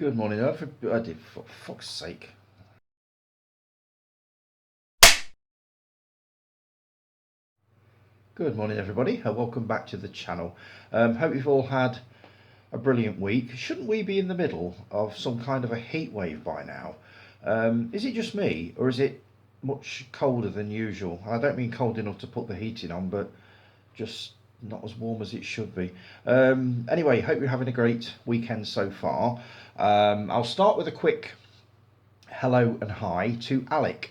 Good morning, everybody. For fuck's sake. Good morning, everybody, and welcome back to the channel. Hope you've all had a brilliant week. Shouldn't we be in the middle of some kind of a heat wave by now? Is it just me, or is it much colder than usual? I don't mean cold enough to put the heating on, but just not as warm as it should be. Anyway, hope you're having a great weekend so far. I'll start with a quick hello and hi to Alec.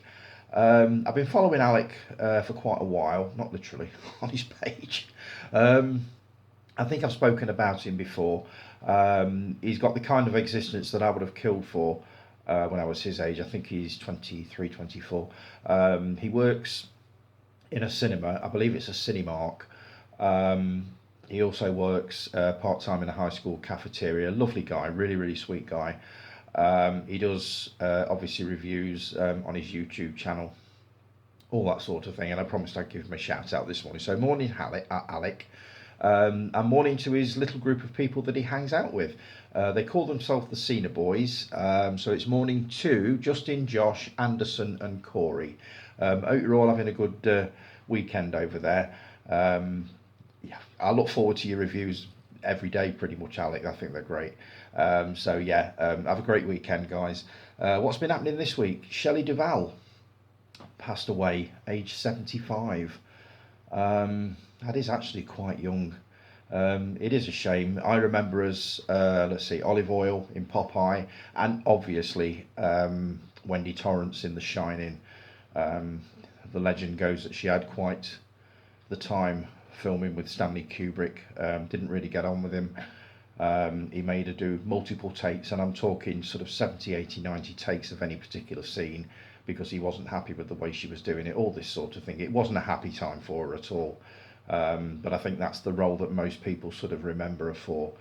I've been following Alec for quite a while, not literally, on his page. I think I've spoken about him before. He's got the kind of existence that I would have killed for when I was his age. I think he's 23, 24. He works in a cinema. I believe it's a Cinemark. He also works part-time in a high school cafeteria. Lovely guy, really, really sweet guy. He does obviously reviews on his YouTube channel, all that sort of thing, and I promised I'd give him a shout out this morning. So morning Alec, and morning to his little group of people that he hangs out with. They call themselves the Cena Boys, so it's morning to Justin, Josh, Anderson and Corey. Hope you're all having a good weekend over there. Yeah, I look forward to your reviews every day pretty much, Alec. I think they're great. Have a great weekend, guys. What's been happening this week? Shelley Duvall passed away, age 75. That is actually quite young. It is a shame. I remember as Olive Oil in Popeye, and obviously Wendy Torrance in The Shining. The legend goes that she had quite the time filming with Stanley Kubrick. Didn't really get on with him. He made her do multiple takes, and I'm talking sort of 70, 80, 90 takes of any particular scene because he wasn't happy with the way she was doing it, all this sort of thing. It wasn't a happy time for her at all. But I think that's the role that most people sort of remember her for,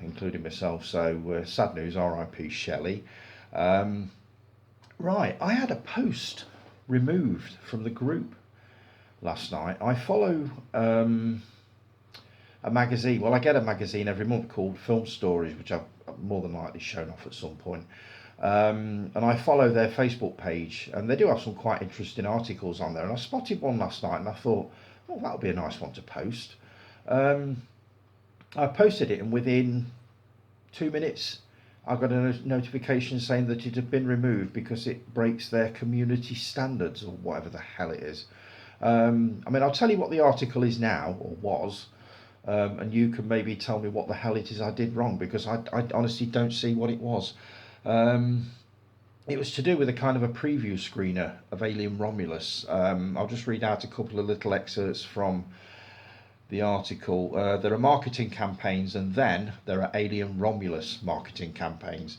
including myself. So sad news, R.I.P. Shelley. Right, I had a post removed from the group last night. I follow a magazine. Well, I get a magazine every month called Film Stories, which I've more than likely shown off at some point. And I follow their Facebook page, and they do have some quite interesting articles on there. And I spotted one last night, and I thought, oh, that would be a nice one to post. I posted it, and within 2 minutes, I got a notification saying that it had been removed because it breaks their community standards, or whatever the hell it is. I mean, I'll tell you what the article is now, or was, and you can maybe tell me what the hell it is I did wrong, because I honestly don't see what it was. It was to do with a kind of a preview screener of Alien Romulus. I'll just read out a couple of little excerpts from the article. There are marketing campaigns, and then there are Alien Romulus marketing campaigns.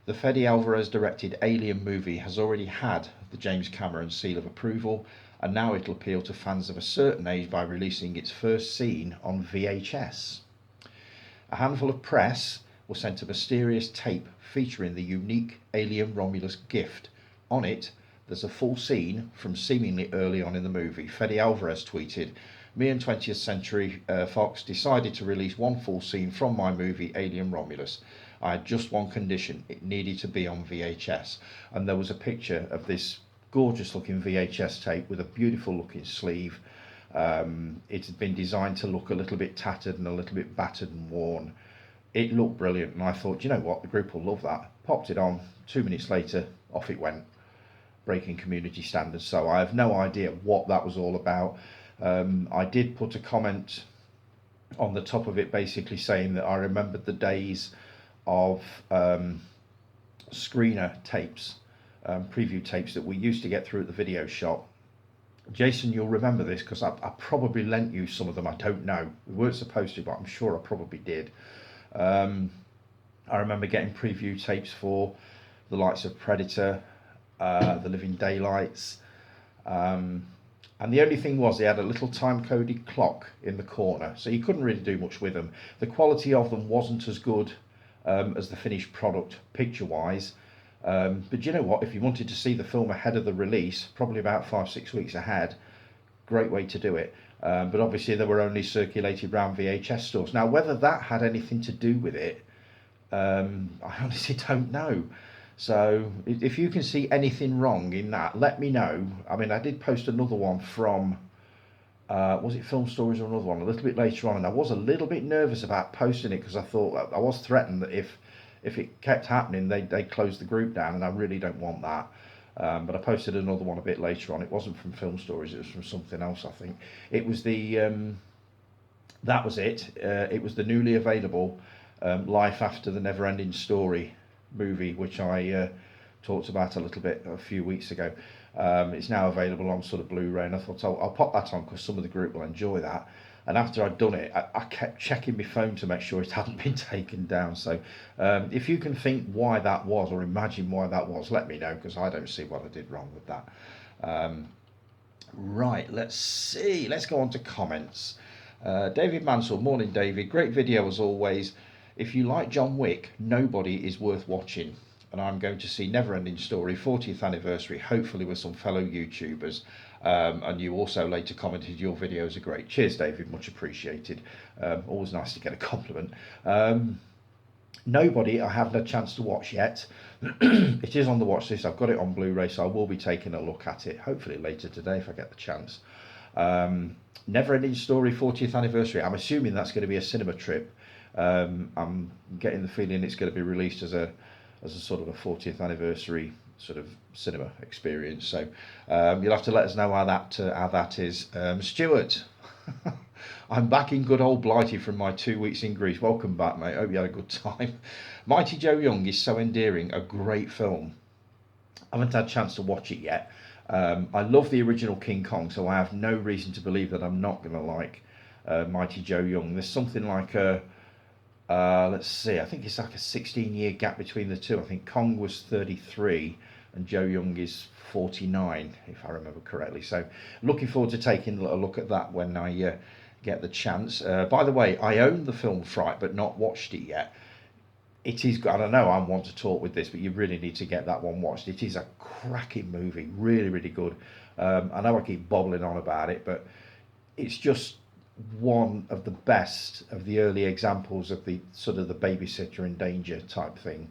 The Fede Alvarez directed Alien movie has already had the James Cameron seal of approval, and now it'll appeal to fans of a certain age by releasing its first scene on VHS. A handful of press were sent a mysterious tape featuring the unique Alien Romulus gift. On it, there's a full scene from seemingly early on in the movie. Fede Alvarez tweeted, "Me and 20th Century Fox decided to release one full scene from my movie Alien Romulus. I had just one condition, it needed to be on VHS." And there was a picture of this gorgeous looking VHS tape with a beautiful looking sleeve. It had been designed to look a little bit tattered and a little bit battered and worn. It looked brilliant, and I thought, you know what, the group will love that. Popped it on, 2 minutes later, off it went, breaking community standards. So I have no idea what that was all about. I did put a comment on the top of it basically saying that I remembered the days of screener tapes, preview tapes that we used to get through at the video shop. Jason, you'll remember this because I probably lent you some of them. I don't know. We weren't supposed to, but I'm sure I probably did. I remember getting preview tapes for the likes of Predator, The Living Daylights, and the only thing was they had a little time-coded clock in the corner, so you couldn't really do much with them. The quality of them wasn't as good as the finished product picture-wise, but you know what, if you wanted to see the film ahead of the release, probably about 5-6 weeks ahead, great way to do it. But obviously they were only circulated around VHS stores. Now, whether that had anything to do with it, I honestly don't know. So if you can see anything wrong in that, let me know. I mean, I did post another one from, was it Film Stories or another one, a little bit later on, and I was a little bit nervous about posting it because I thought I was threatened that if it kept happening, they'd close the group down, and I really don't want that. But I posted another one a bit later on. It wasn't from Film Stories, it was from something else, I think. It was that was it. It was the newly available Life After the Never-Ending Story movie, which I talked about a little bit a few weeks ago. It's now available on sort of Blu-ray, and I thought I'll pop that on because some of the group will enjoy that. And after I'd done it, I kept checking my phone to make sure it hadn't been taken down. So if you can think why that was, or imagine why that was, let me know, because I don't see what I did wrong with that. Right, let's see. Let's go on to comments. David Mansell, morning David. Great video as always. If you like John Wick, nobody is worth watching. And I'm going to see Neverending Story 40th anniversary, hopefully with some fellow YouTubers. And you also later commented your videos are great. Cheers, David, much appreciated. Always nice to get a compliment. Nobody I haven't had a chance to watch yet. It is on the watch list. I've got it on Blu-ray, so I will be taking a look at it, hopefully later today if I get the chance. Neverending Story 40th anniversary. I'm assuming that's going to be a cinema trip. I'm getting the feeling it's going to be released as a sort of a 40th anniversary sort of cinema experience. So you'll have to let us know how that is. Stuart, I'm back in good old Blighty from my 2 weeks in Greece. Welcome back, mate. Hope you had a good time. Mighty Joe Young is so endearing. A great film. I haven't had a chance to watch it yet. I love the original King Kong, so I have no reason to believe that I'm not going to like Mighty Joe Young. There's something like let's see, I think it's like a 16-year gap between the two. I think Kong was 33 and Joe Young is 49, if I remember correctly. So looking forward to taking a look at that when I get the chance. By the way, I own the film Fright, but not watched it yet. It is, I don't know, I want to talk with this, but you really need to get that one watched. It is a cracking movie, really, really good. I know I keep bobbling on about it, but it's just one of the best of the early examples of the sort of the babysitter in danger type thing.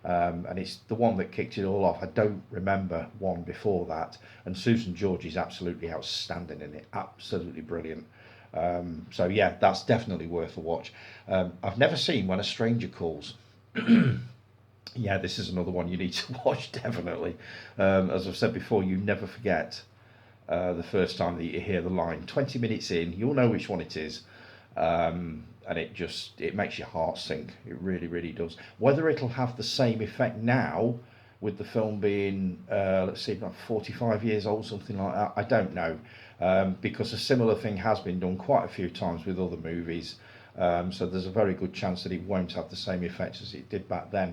And it's the one that kicked it all off. I don't remember one before that. And Susan George is absolutely outstanding in it, absolutely brilliant. So yeah, that's definitely worth a watch. I've never seen When a Stranger Calls. Yeah, this is another one you need to watch, definitely. As I've said before, you never forget the first time that you hear the line. 20 minutes in, you'll know which one it is. And it makes your heart sink. It really, really does. Whether it'll have the same effect now, with the film being, let's see, about 45 years old, something like that, I don't know. Because a similar thing has been done quite a few times with other movies. So there's a very good chance that it won't have the same effect as it did back then.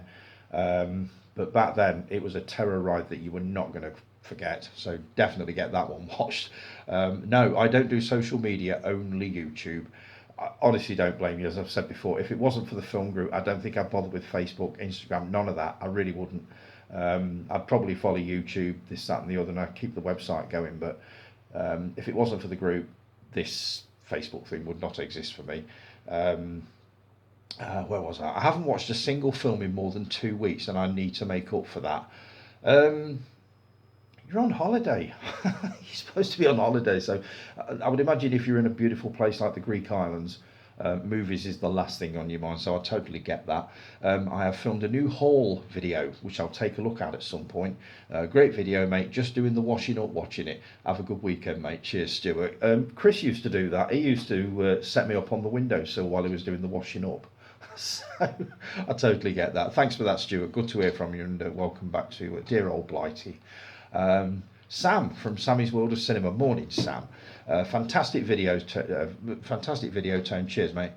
But back then, it was a terror ride that you were not going to forget. So definitely get that one watched. No, I don't do social media, only YouTube. I honestly don't blame you, as I've said before. If it wasn't for the film group, I don't think I'd bother with Facebook, Instagram, none of that. I really wouldn't. I'd probably follow YouTube, this, that and the other, and I'd keep the website going. But if it wasn't for the group, this Facebook thing would not exist for me. Where was I? I haven't watched a single film in more than 2 weeks, and I need to make up for that. You're on holiday. You're supposed to be on holiday, so I would imagine if you're in a beautiful place like the Greek islands, movies is the last thing on your mind, so I totally get that. I have filmed a new haul video, which I'll take a look at some point. Great video, mate. Just doing the washing up, watching it. Have a good weekend, mate. Cheers, Stuart. Chris used to do that. He used to set me up on the windowsill while he was doing the washing up. So I totally get that. Thanks for that, Stuart. Good to hear from you, and welcome back to dear old Blighty. Sam from Sammy's World of Cinema. Morning, Sam. Fantastic video tone. Cheers, mate.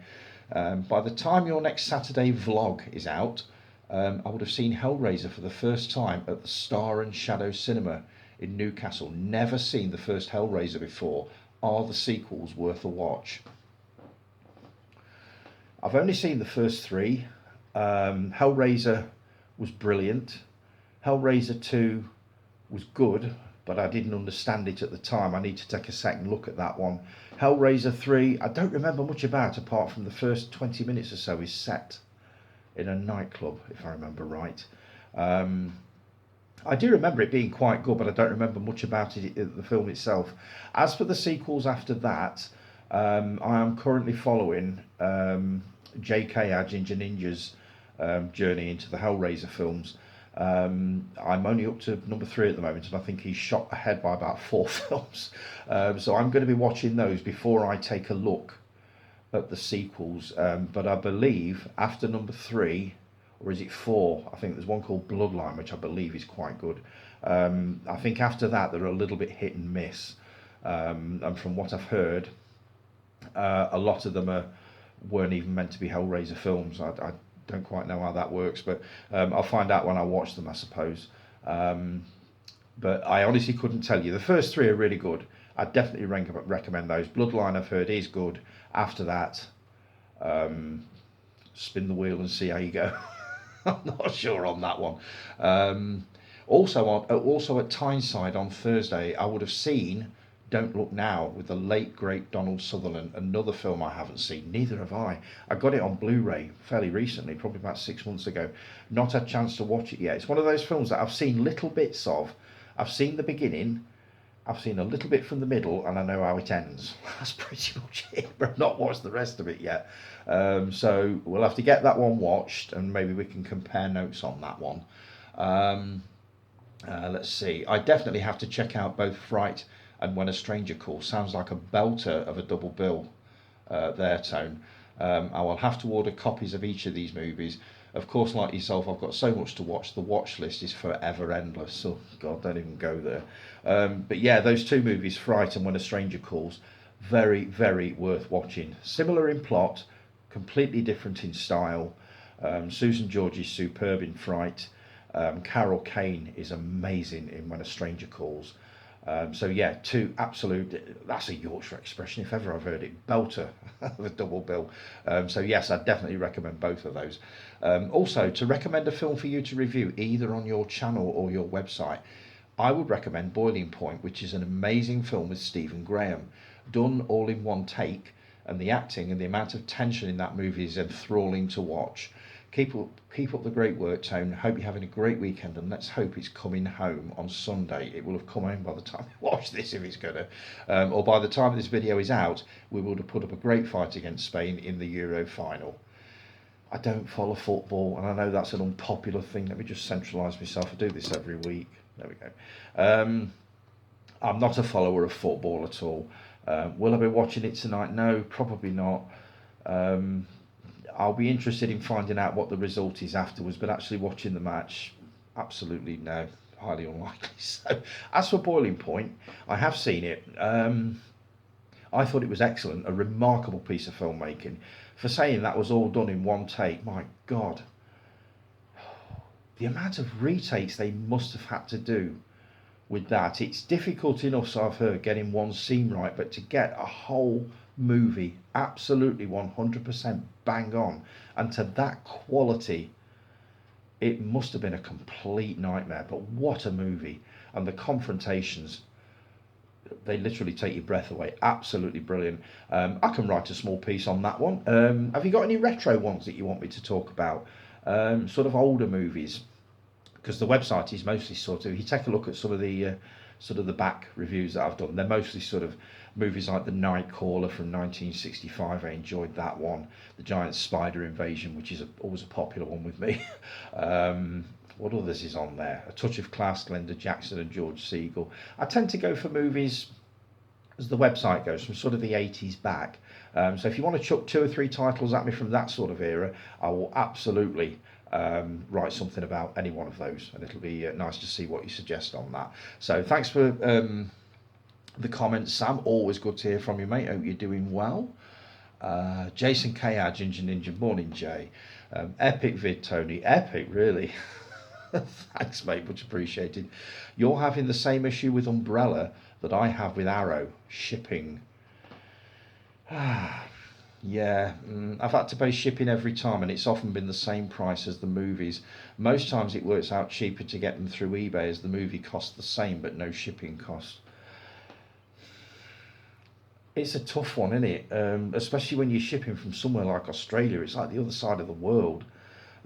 By the time your next Saturday vlog is out, I would have seen Hellraiser for the first time at the Star and Shadow Cinema in Newcastle. Never seen the first Hellraiser before. Are the sequels worth a watch? I've only seen the first three. Hellraiser was brilliant. Hellraiser 2 was good, but I didn't understand it at the time. I need to take a second look at that one. Hellraiser 3, I don't remember much about apart from the first 20 minutes or so is set in a nightclub, if I remember right. Um, I do remember it being quite good, but I don't remember much about it, the film itself. As for the sequels after that, I am currently following J.K. our Ginger Ninja's journey into the Hellraiser films. I'm only up to number 3 at the moment, and I think he's shot ahead by about 4 films. So I'm going to be watching those before I take a look at the sequels. But I believe after number 3, or is it 4? I think there's one called Bloodline, which I believe is quite good. I think after that they're a little bit hit and miss. And from what I've heard, a lot of them weren't even meant to be Hellraiser films. I don't quite know how that works, but I'll find out when I watch them, I suppose. But I honestly couldn't tell you. The first 3 are really good. I definitely recommend those. Bloodline, I've heard, is good. After that, spin the wheel and see how you go. I'm not sure on that one. Also at Tyneside on Thursday, I would have seen Don't Look Now with the late great Donald Sutherland, another film I haven't seen. Neither have I. I got it on Blu-ray fairly recently, probably about 6 months ago. Not had a chance to watch it yet. It's one of those films that I've seen little bits of. I've seen the beginning, I've seen a little bit from the middle, and I know how it ends. That's pretty much it, but I've not watched the rest of it yet. So we'll have to get that one watched, and maybe we can compare notes on that one. Let's see. I definitely have to check out both Fright and When a Stranger Calls. Sounds like a belter of a double bill there, Tone. I will have to order copies of each of these movies. Of course, like yourself, I've got so much to watch. The watch list is forever endless. So, God, don't even go there. But yeah, those 2 movies, Fright and When a Stranger Calls, very, very worth watching. Similar in plot, completely different in style. Susan George is superb in Fright. Carol Kane is amazing in When a Stranger Calls. So yeah, 2 absolute, that's a Yorkshire expression if ever I've heard it, belter of a double bill. So yes, I definitely recommend both of those. Also, to recommend a film for you to review either on your channel or your website, I would recommend Boiling Point, which is an amazing film with Stephen Graham, done all in one take, and the acting and the amount of tension in that movie is enthralling to watch. Keep up the great work, Tone. Hope you're having a great weekend, and let's hope it's coming home on Sunday. It will have come home by the time you watch this, if it's gonna, or by the time this video is out, we would have put up a great fight against Spain in the Euro final. I don't follow football, and I know that's an unpopular thing. Let me just centralise myself. I do this every week. There we go. I'm not a follower of football at all. Will I be watching it tonight? No, probably not. I'll be interested in finding out what the result is afterwards, but actually watching the match, absolutely no, highly unlikely. So, as for Boiling Point, I have seen it. I thought it was excellent, a remarkable piece of filmmaking. For saying that was all done in one take, my God, the amount of retakes they must have had to do with that. It's difficult enough, so I've heard, getting one scene right, but to get a whole movie absolutely 100% bang on and to that quality, it must have been a complete nightmare. But what a movie. And the confrontations, they literally take your breath away. Absolutely brilliant. I can write a small piece on that one. Have you got any retro ones that you want me to talk about? Sort of older movies, because the website is mostly sort of, if you take a look at some of the sort of the back reviews that I've done, they're mostly sort of movies like The Night Caller from 1965. I enjoyed that one. The Giant Spider Invasion, which is always a popular one with me. What others is on there? A Touch of Class, Glenda Jackson and George Segal. I tend to go for movies, as the website goes, from sort of the 80s back. So if you want to chuck 2 or 3 titles at me from that sort of era, I will absolutely write something about any one of those, and it'll be nice to see what you suggest on that. So thanks for the comments, Sam. Always good to hear from you, mate. Hope you're doing well. Jason K.R. Ginger Ninja, morning, Jay. Epic vid, Tony. Epic, really. Thanks, mate. Much appreciated. You're having the same issue with Umbrella that I have with Arrow. Shipping. Yeah, I've had to pay shipping every time, and it's often been the same price as the movies. Most times it works out cheaper to get them through eBay, as the movie costs the same but no shipping cost. It's a tough one, isn't it? Especially when you're shipping from somewhere like Australia. It's like the other side of the world.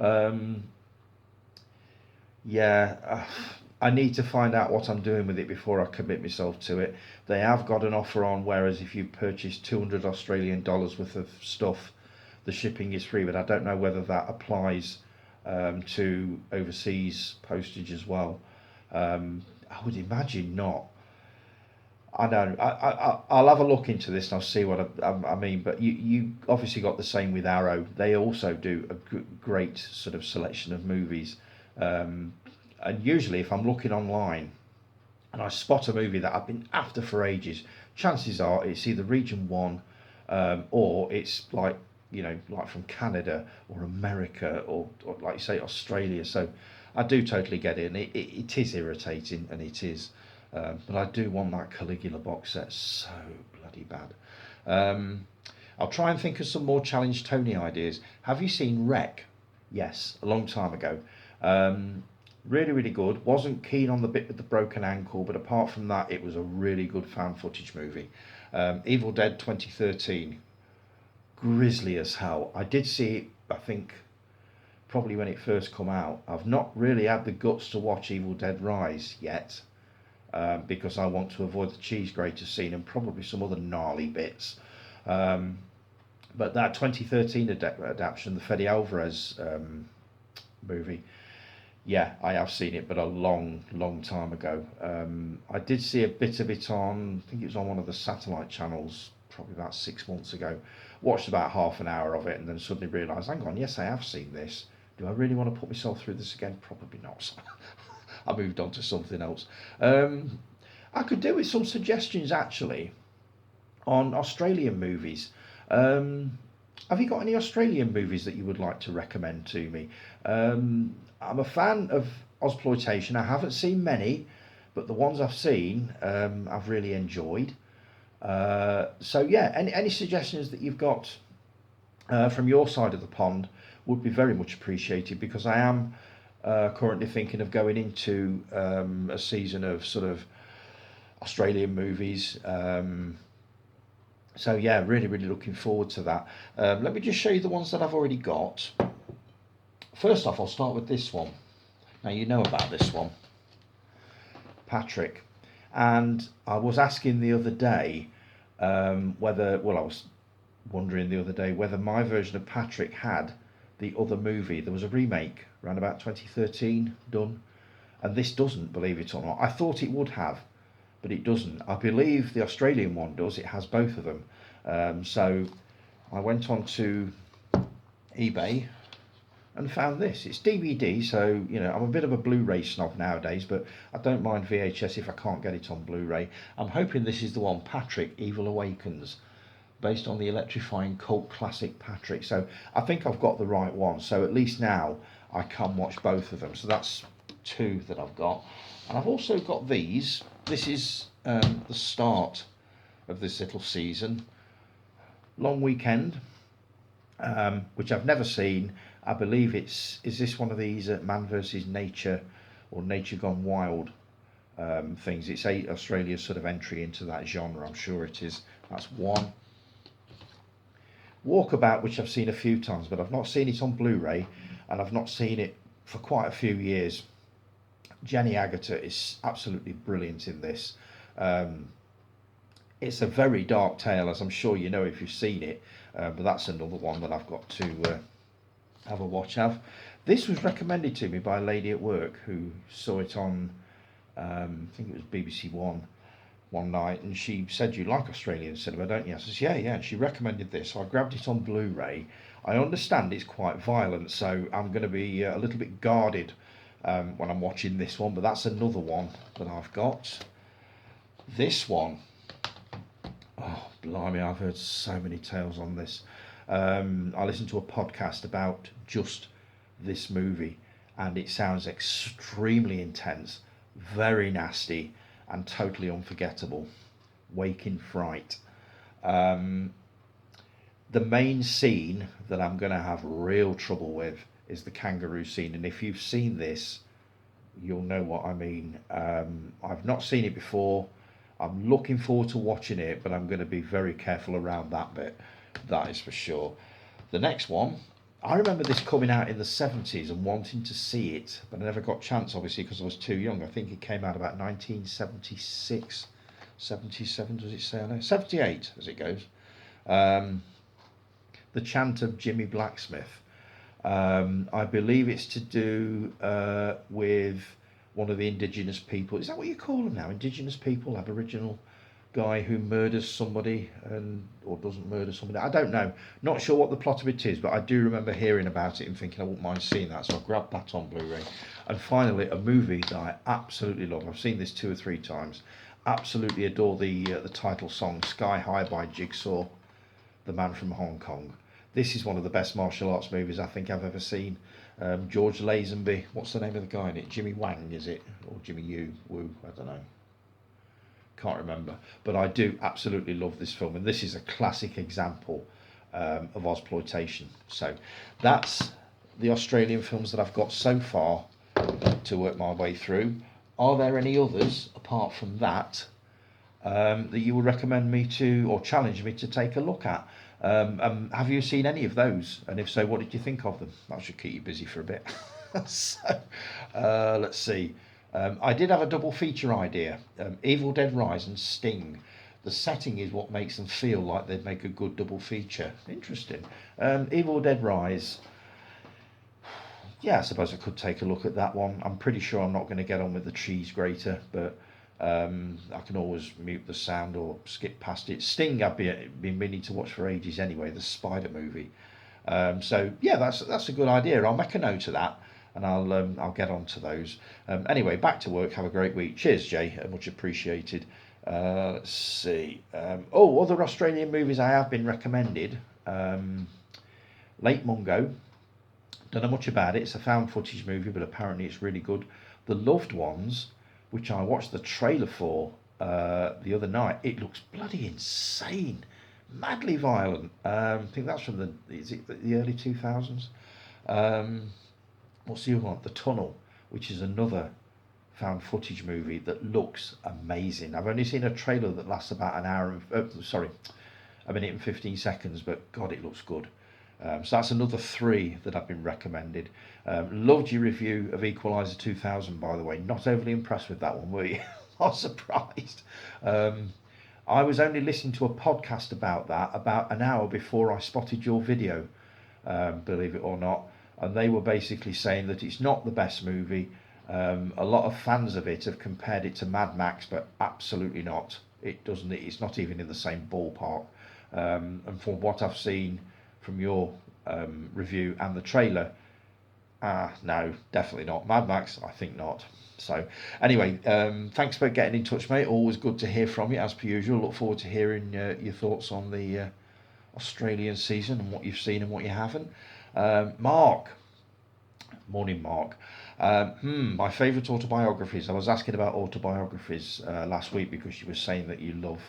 Um, yeah, I need to find out what I'm doing with it before I commit myself to it. They have got an offer on, whereas if you purchase 200 Australian dollars worth of stuff, the shipping is free, but I don't know whether that applies to overseas postage as well. I would imagine not. I know. I'll have a look into this and I'll see what I mean. But you obviously got the same with Arrow. They also do a great sort of selection of movies. Um, and usually, if I'm looking online and I spot a movie that I've been after for ages, chances are it's either Region One, or it's like, like from Canada or America, or like you say, Australia. So I do totally get it, and it is irritating, and it is. But I do want that Caligula box set so bloody bad. Um, I'll try and think of some more Challenge Tony ideas. Have you seen Wreck? Yes, a long time ago. Um, Really, really good. Wasn't keen on the bit with the broken ankle, but apart from that, it was a really good found footage movie. Evil Dead 2013, grisly as hell. I did see it, I think, probably when it first come out. I've not really had the guts to watch Evil Dead Rise yet, because I want to avoid the cheese grater scene and probably some other gnarly bits. Um, but that 2013 adaptation, the Fede Alvarez movie, yeah, I have seen it, but a long, long time ago. I did see a bit of it on, I think it was on one of the satellite channels, probably about 6 months ago. Watched about half an hour of it and then suddenly realised, hang on, yes, I have seen this. Do I really want to put myself through this again? Probably not. So I moved on to something else. I could do with some suggestions actually on Australian movies. Um, have you got any Australian movies that you would like to recommend to me? I'm a fan of Ozploitation. I haven't seen many, but the ones I've seen, I've really enjoyed. So yeah, any suggestions that you've got from your side of the pond would be very much appreciated, because I am currently thinking of going into a season of sort of Australian movies. So yeah, really, really looking forward to that. Let me just show you the ones that I've already got. First off, I'll start with this one. Now you know about this one, Patrick. And I was asking the other day I was wondering the other day whether my version of Patrick had the other movie. There was a remake around about 2013 done, and this doesn't, believe it or not. I thought it would have, but it doesn't. I believe the Australian one does. It has both of them. So I went on to eBay and found this. It's DVD, so I'm a bit of a Blu-ray snob nowadays, but I don't mind VHS if I can't get it on Blu-ray. I'm hoping this is the one, Patrick: Evil Awakens, based on the electrifying cult classic Patrick. So I think I've got the right one. So at least now I can watch both of them. So that's two that I've got, and I've also got these. This is the start of this little season, Long Weekend, which I've never seen. I believe is this one of these Man versus Nature or Nature Gone Wild things. It's Australia's sort of entry into that genre. I'm sure it is. That's one. Walkabout, which I've seen a few times, but I've not seen it on Blu-ray, and I've not seen it for quite a few years. Jenny Agutter is absolutely brilliant in this. It's a very dark tale, as I'm sure you know if you've seen it, but that's another one that I've got to have a watch of. This was recommended to me by a lady at work who saw it on, I think it was BBC one night, and she said, "You like Australian cinema, don't you?" I said, yeah, and she recommended this, so I grabbed it on Blu-ray. I understand it's quite violent, so I'm going to be a little bit guarded when I'm watching this one, but that's another one that I've got. This one, oh blimey, I've heard so many tales on this. I listened to a podcast about just this movie, and it sounds extremely intense, very nasty, and totally unforgettable. Waking Fright. The main scene that I'm going to have real trouble with is the kangaroo scene, and if you've seen this, you'll know what I mean. I've not seen it before. I'm looking forward to watching it, but I'm going to be very careful around that bit. That is for sure. The next one I remember this coming out in the 70s and wanting to see it, but I never got a chance, obviously, because I was too young. I think it came out about 1976, 77, does it say on there? 78, as it goes. Um, the Chant of Jimmy Blacksmith. I believe it's to do with one of the indigenous people. Is that what you call them now? Indigenous people, Aboriginal guy who murders somebody and or doesn't murder somebody. I don't know. Not sure what the plot of it is, but I do remember hearing about it and thinking I wouldn't mind seeing that. So I grabbed that on Blu-ray. And finally, a movie that I absolutely love. I've seen this 2 or 3 times. Absolutely adore the title song "Sky High" by Jigsaw, the man from Hong Kong. This is one of the best martial arts movies I think I've ever seen. George Lazenby, what's the name of the guy in it? Jimmy Wang, is it? Or Jimmy Woo, I don't know. Can't remember. But I do absolutely love this film, and this is a classic example of Ozploitation. So that's the Australian films that I've got so far to work my way through. Are there any others apart from that that you would recommend me to or challenge me to take a look at? Have you seen any of those? And if so, what did you think of them? That should keep you busy for a bit. So, let's see. I did have a double feature idea. Evil Dead Rise and Sting. The setting is what makes them feel like they'd make a good double feature. Interesting. Evil Dead Rise. Yeah, I suppose I could take a look at that one. I'm pretty sure I'm not going to get on with the cheese grater, but I can always mute the sound or skip past it. Sting I've been meaning to watch for ages anyway, the Spider movie. So yeah, that's a good idea. I'll make a note of that, and I'll get on to those. Anyway, back to work. Have a great week. Cheers, Jay. Much appreciated. Let's see. Other Australian movies I have been recommended. Lake Mungo. Don't know much about it. It's a found footage movie, but apparently it's really good. The Loved Ones, which I watched the trailer for the other night. It looks bloody insane, madly violent. I think that's from the early 2000s. What's the other one? The Tunnel, which is another found footage movie that looks amazing. I've only seen a trailer that lasts about a minute and 15 seconds, but God, it looks good. So that's another 3 that I've been recommended. Loved your review of Equalizer 2000, by the way. Not overly impressed with that one, were you? I was surprised. I was only listening to a podcast about that about an hour before I spotted your video, believe it or not. And they were basically saying that it's not the best movie. A lot of fans of it have compared it to Mad Max, but absolutely not. It doesn't. It's not even in the same ballpark. And from what I've seen from your review and the trailer, no, definitely not. Mad Max, I think not. So anyway, thanks for getting in touch, mate. Always good to hear from you, as per usual. Look forward to hearing your thoughts on the Australian season and what you've seen and what you haven't. Mark, morning, Mark. My favourite autobiographies. I was asking about autobiographies last week because you were saying that you love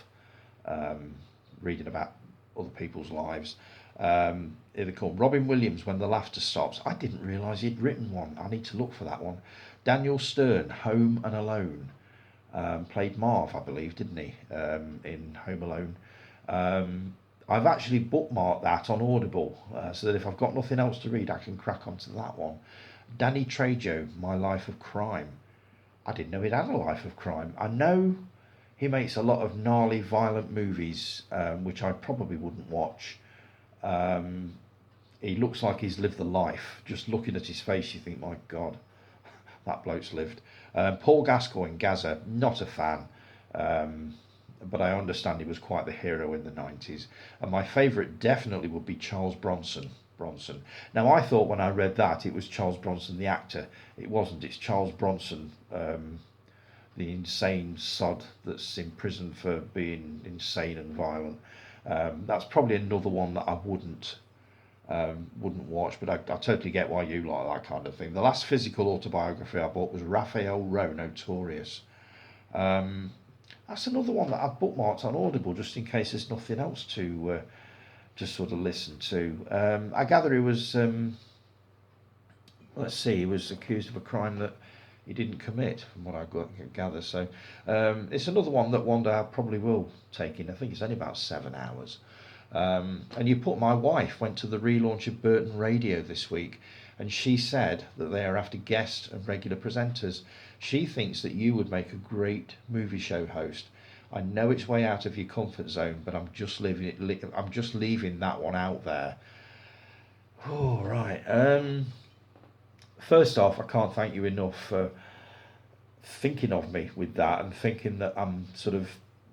reading about other people's lives. They're called Robin Williams, When the Laughter Stops. I didn't realise he'd written one. I need to look for that one. Daniel Stern, Home and Alone. Played Marv, I believe, didn't he, in Home Alone. I've actually bookmarked that on Audible, so that if I've got nothing else to read, I can crack onto that one. Danny Trejo, My Life of Crime. I didn't know he'd had a life of crime. I know he makes a lot of gnarly, violent movies, which I probably wouldn't watch. He looks like he's lived the life. Just looking at his face, you think, my God, that bloke's lived. Paul Gascoigne, Gaza, not a fan. But I understand he was quite the hero in the 90s. And my favourite definitely would be Charles Bronson. Now, I thought when I read that it was Charles Bronson, the actor. It wasn't. It's Charles Bronson, the insane sod that's in prison for being insane and violent. That's probably another one that I wouldn't watch, but I totally get why you like that kind of thing. The last physical autobiography I bought was Raphael Rowe, Notorious. That's another one that I've bookmarked on Audible just in case there's nothing else to sort of listen to. I gather he was, he was accused of a crime that he didn't commit, from what I gather. So it's another one that one day I probably will take in. I think it's only about 7 hours. And you put my wife went to the relaunch of Burton Radio this week, and she said that they are after guests and regular presenters. She thinks that you would make a great movie show host. I know it's way out of your comfort zone, but I'm just leaving that one out there. Oh, right. First off, I can't thank you enough for thinking of me with that and thinking that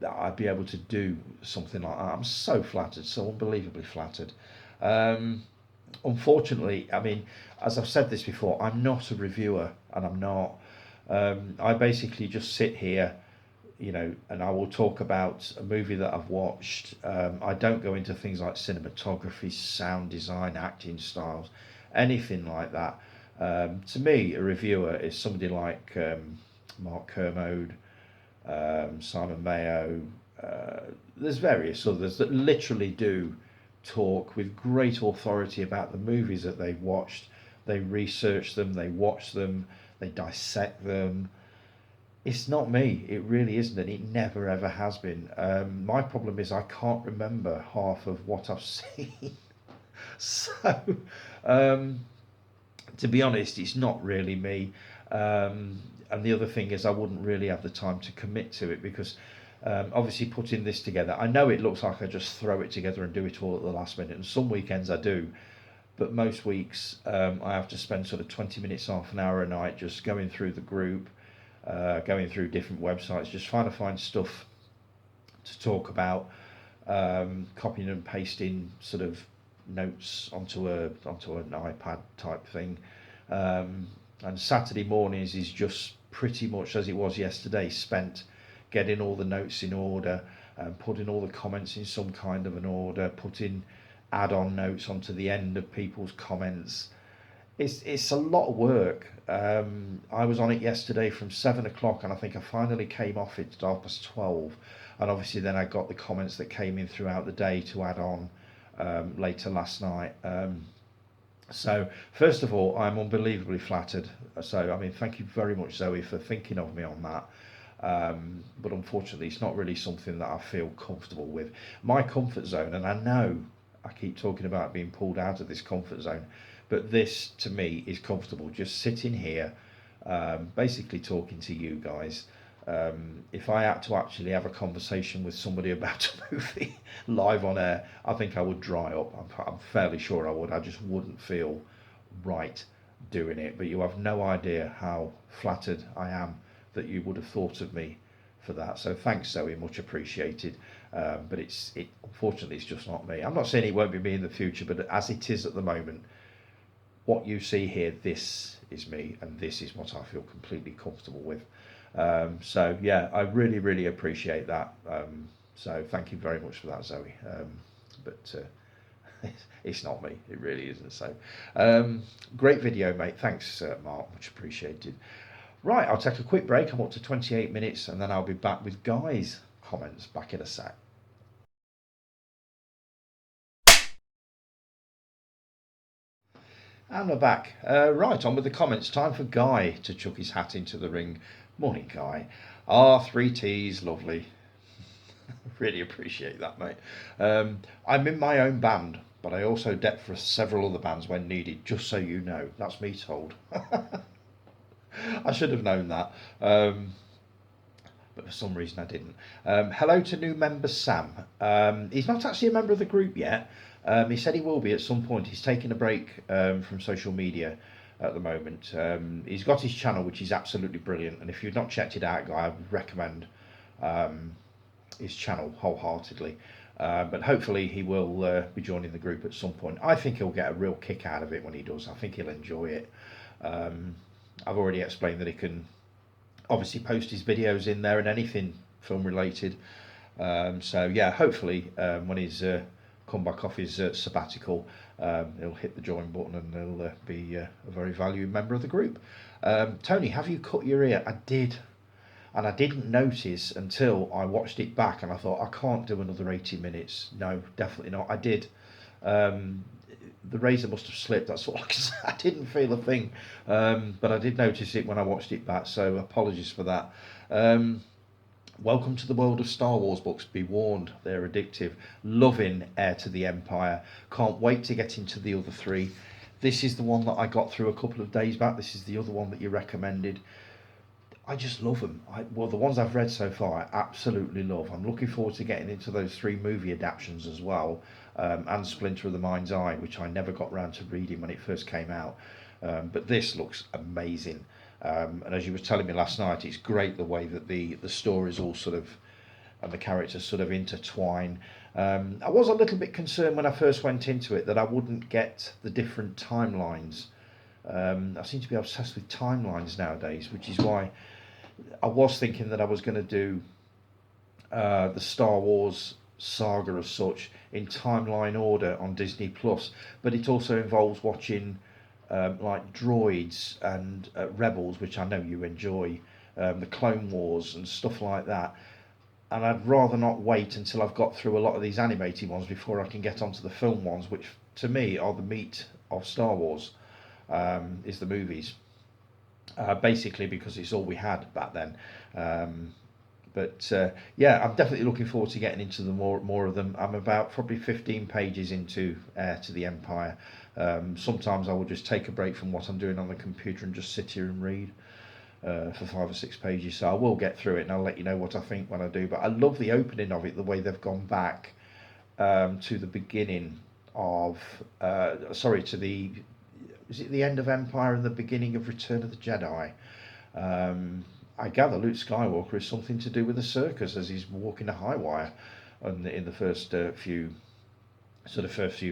that I'd be able to do something like that. I'm so flattered, so unbelievably flattered. Um, Unfortunately, I mean, as I've said this before, I'm not a reviewer, and I'm not. I basically just sit here, and I will talk about a movie that I've watched. I don't go into things like cinematography, sound design, acting styles, anything like that. To me, a reviewer is somebody like Mark Kermode, Simon Mayo. There's various others that literally do talk with great authority about the movies that they've watched. They research them, they watch them, they dissect them. It's not me. It really isn't, and it never ever has been. My problem is I can't remember half of what I've seen. So, um, to be honest, it's not really me. And the other thing is, I wouldn't really have the time to commit to it because obviously putting this together, I know it looks like I just throw it together and do it all at the last minute, and some weekends I do, but most weeks I have to spend sort of 20 minutes, half an hour a night just going through the group, going through different websites, just trying to find stuff to talk about, copying and pasting sort of notes onto an iPad type thing. And Saturday mornings is just pretty much as it was yesterday, spent getting all the notes in order, putting all the comments in some kind of an order, putting add-on notes onto the end of people's comments. It's a lot of work. I was on it yesterday from 7 o'clock, and I think I finally came off it at 12:30. And obviously, then I got the comments that came in throughout the day to add on later last night. So, first of all, I'm unbelievably flattered. So, I mean, thank you very much, Zoe, for thinking of me on that. But unfortunately, it's not really something that I feel comfortable with. My comfort zone, and I know I keep talking about being pulled out of this comfort zone, but this to me is comfortable. Just sitting here, basically talking to you guys. If I had to actually have a conversation with somebody about a movie live on air, I think I would dry up. I'm fairly sure I would. I just wouldn't feel right doing it. But you have no idea how flattered I am that you would have thought of me for that. So thanks, Zoe, much appreciated. But unfortunately, it's just not me. I'm not saying it won't be me in the future, but as it is at the moment, what you see here, this is me, and this is what I feel completely comfortable with. So yeah, I really, really appreciate that. So thank you very much for that, Zoe. But it's not me, it really isn't. So great video, mate. Thanks, Mark, much appreciated. Right, I'll take a quick break. I'm up to 28 minutes, and then I'll be back with Guy's comments back in a sec. And we're back. Right, on with the comments. Time for Guy to chuck his hat into the ring. Morning, Guy. Three T's, lovely. Really appreciate that, mate. I'm in my own band, but I also deck for several other bands when needed, just so you know. That's me told. I should have known that. But for some reason I didn't. Hello to new member Sam. He's not actually a member of the group yet. He said he will be at some point. He's taking a break from social media at the moment. He's got his channel, which is absolutely brilliant. And if you've not checked it out, Guy, I would recommend his channel wholeheartedly. But hopefully he will be joining the group at some point. I think he'll get a real kick out of it when he does. I think he'll enjoy it. I've already explained that he can obviously post his videos in there and anything film related. So yeah, hopefully when he's come back off his sabbatical, he'll hit the join button and he'll be a very valued member of the group. Tony, have you cut your ear? I did, and I didn't notice until I watched it back, and I thought I can't do another 80 minutes. No, definitely not. I did. The razor must have slipped, that's all I can say. I didn't feel a thing, but I did notice it when I watched it back, so apologies for that. Welcome to the world of Star Wars books. Be warned, they're addictive. Loving Heir to the Empire. Can't wait to get into the other three. This is the one that I got through a couple of days back. This is the other one that you recommended. I just love them. Well, the ones I've read so far, I absolutely love. I'm looking forward to getting into those three movie adaptations as well, and Splinter of the Mind's Eye, which I never got round to reading when it first came out. But this looks amazing. And as you were telling me last night, it's great the way that the stories all sort of and the characters sort of intertwine. I was a little bit concerned when I first went into it that I wouldn't get the different timelines. I seem to be obsessed with timelines nowadays, which is why I was thinking that I was going to do the Star Wars saga as such in timeline order on Disney Plus, but it also involves watching like Droids and Rebels, which I know you enjoy, the Clone Wars and stuff like that. And I'd rather not wait until I've got through a lot of these animated ones before I can get onto the film ones, which to me are the meat of Star Wars, is the movies. Basically because it's all we had back then. But yeah, I'm definitely looking forward to getting into the more of them. I'm about probably 15 pages into Heir to the Empire. Sometimes I will just take a break from what I'm doing on the computer and just sit here and read for 5 or 6 pages. So I will get through it and I'll let you know what I think when I do. But I love the opening of it, the way they've gone back to the beginning of, sorry, to the, is it the end of Empire and the beginning of Return of the Jedi? I gather Luke Skywalker is something to do with a circus as he's walking a high wire in the first few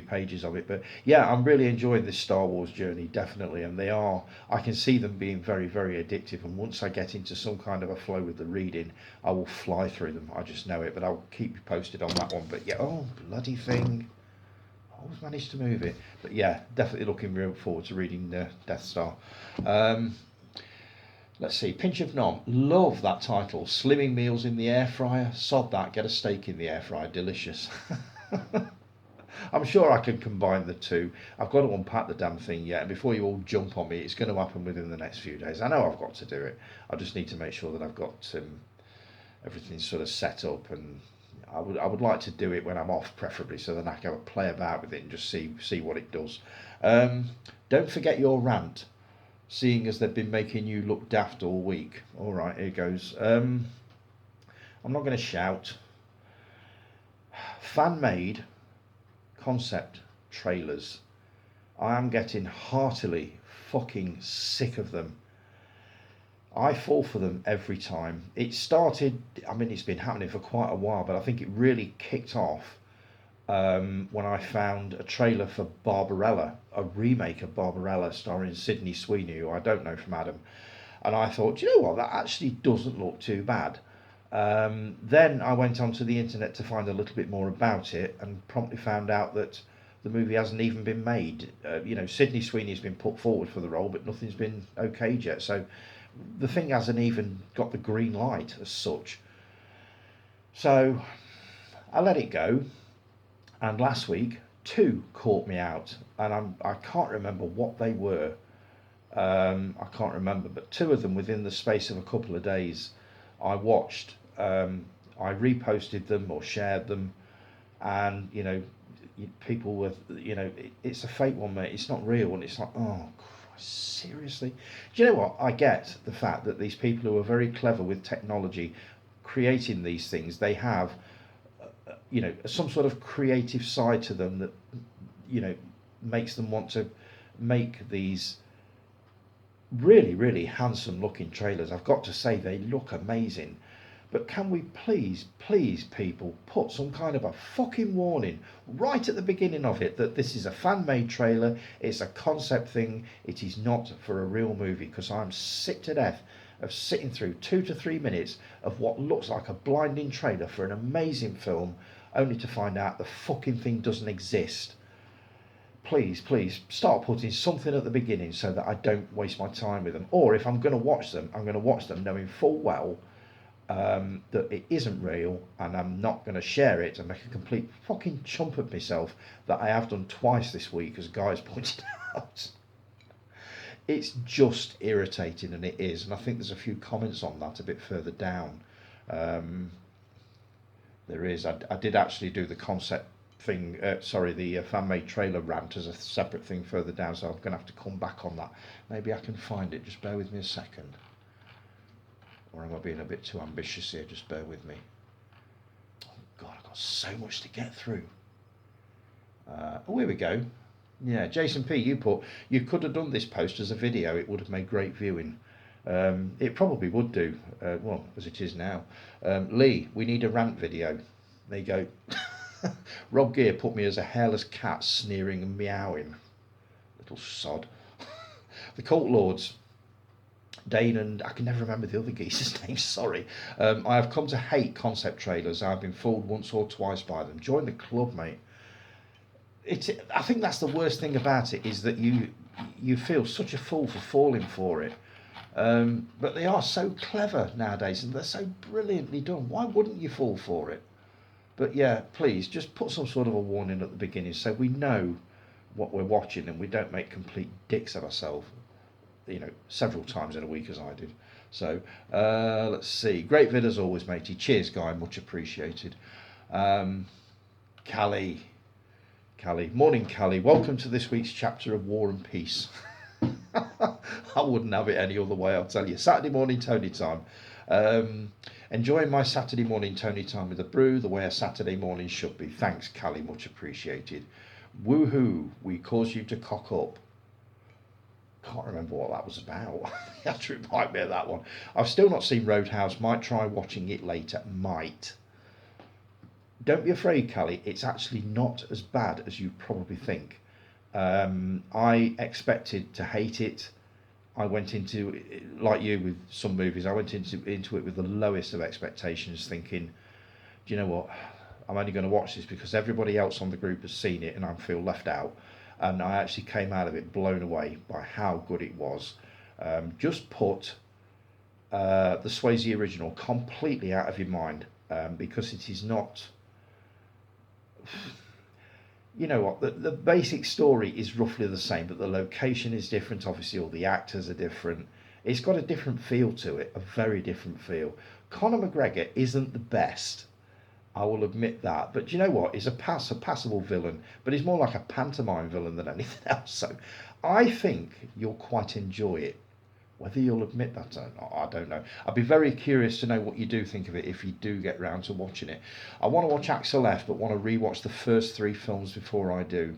pages of it. But yeah, I'm really enjoying this Star Wars journey, definitely, and I can see them being very, very addictive, and once I get into some kind of a flow with the reading, I will fly through them. I just know it, but I'll keep you posted on that one. But yeah, oh bloody thing, I always managed to move it. But yeah, definitely looking real forward to reading Death Star. Let's see, Pinch of Nom. Love that title. Slimming meals in the air fryer. Sod that, get a steak in the air fryer. Delicious. I'm sure I can combine the two. I've got to unpack the damn thing yet, and before you all jump on me, it's going to happen within the next few days. I know I've got to do it. I just need to make sure that I've got everything sort of set up, and I would like to do it when I'm off, preferably, so then I can have a play about with it and just see what it does. Don't forget your rant, seeing as they've been making you look daft all week. All right, here goes. I'm not going to shout. Fan-made concept trailers. I am getting heartily fucking sick of them. I fall for them every time. It started, I mean, it's been happening for quite a while, but I think it really kicked off when I found a trailer for Barbarella, a remake of Barbarella starring Sydney Sweeney, who I don't know from Adam. And I thought, do you know what, that actually doesn't look too bad. Then I went onto the internet to find a little bit more about it and promptly found out that the movie hasn't even been made. Sydney Sweeney's been put forward for the role, but nothing's been okayed yet. So the thing hasn't even got the green light as such. So I let it go. And last week, two caught me out, and I can't remember what they were. I can't remember, but two of them within the space of a couple of days I watched. I reposted them or shared them, and people were, it's a fake one, mate. It's not real, and it's like, oh Christ, seriously. Do you know what? I get the fact that these people who are very clever with technology, creating these things, they have, some sort of creative side to them that, makes them want to make these really, really handsome looking trailers. I've got to say, they look amazing. But can we please, people, put some kind of a fucking warning right at the beginning of it that this is a fan-made trailer, it's a concept thing, it is not for a real movie, because I'm sick to death of sitting through 2 to 3 minutes of what looks like a blinding trailer for an amazing film, only to find out the fucking thing doesn't exist. Please, start putting something at the beginning so that I don't waste my time with them. Or if I'm going to watch them, I'm going to watch them knowing full well that it isn't real, and I'm not going to share it and make a complete fucking chump of myself that I have done twice this week, as Guy's pointed out. It's just irritating, and it is. And I think there's a few comments on that a bit further down. Um, there is. I did actually do the concept thing. The fan-made trailer rant as a separate thing further down, so I'm going to have to come back on that. Maybe I can find it. Just bear with me a second. Or am I being a bit too ambitious here? Just bear with me. Oh God, I've got so much to get through. Oh, here we go. Yeah, Jason P, you could have done this post as a video. It would have made great viewing. It probably would do, well, as it is now. Lee, we need a rant video. There you go. Rob Gear put me as a hairless cat sneering and meowing. Little sod. The Cult Lords, Dane and I can never remember the other geese's name, sorry. I have come to hate concept trailers. I've been fooled once or twice by them. Join the club, mate. I think that's the worst thing about it, is that you feel such a fool for falling for it. But they are so clever nowadays, and they're so brilliantly done. Why wouldn't you fall for it? But yeah, please just put some sort of a warning at the beginning so we know what we're watching and we don't make complete dicks of ourselves, several times in a week as I did. So let's see. Great vid as always, matey. Cheers, guy. Much appreciated. Callie. Morning, Callie. Welcome to this week's chapter of War and Peace. I wouldn't have it any other way, I'll tell you. Saturday morning Tony time. Enjoying my Saturday morning Tony time with a brew, the way a Saturday morning should be. Thanks, Callie, much appreciated. Woohoo, we caused you to cock up. Can't remember what that was about. You have to remind me of that one. I've still not seen Roadhouse. Might try watching it later. Might. Don't be afraid, Callie. It's actually not as bad as you probably think. I expected to hate it. I went into, like you with some movies, I went into it with the lowest of expectations, thinking, do you know what? I'm only going to watch this because everybody else on the group has seen it and I feel left out. And I actually came out of it blown away by how good it was. Just put the Swayze original completely out of your mind, because it is not... You know what, the basic story is roughly the same, but the location is different. Obviously, all the actors are different. It's got a different feel to it, a very different feel. Conor McGregor isn't the best, I will admit that. But you know what? He's a passable villain, but he's more like a pantomime villain than anything else. So I think you'll quite enjoy it. Whether you'll admit that or not, I don't know. I'd be very curious to know what you do think of it if you do get round to watching it. I want to watch Axel F, but want to rewatch the first 3 films before I do.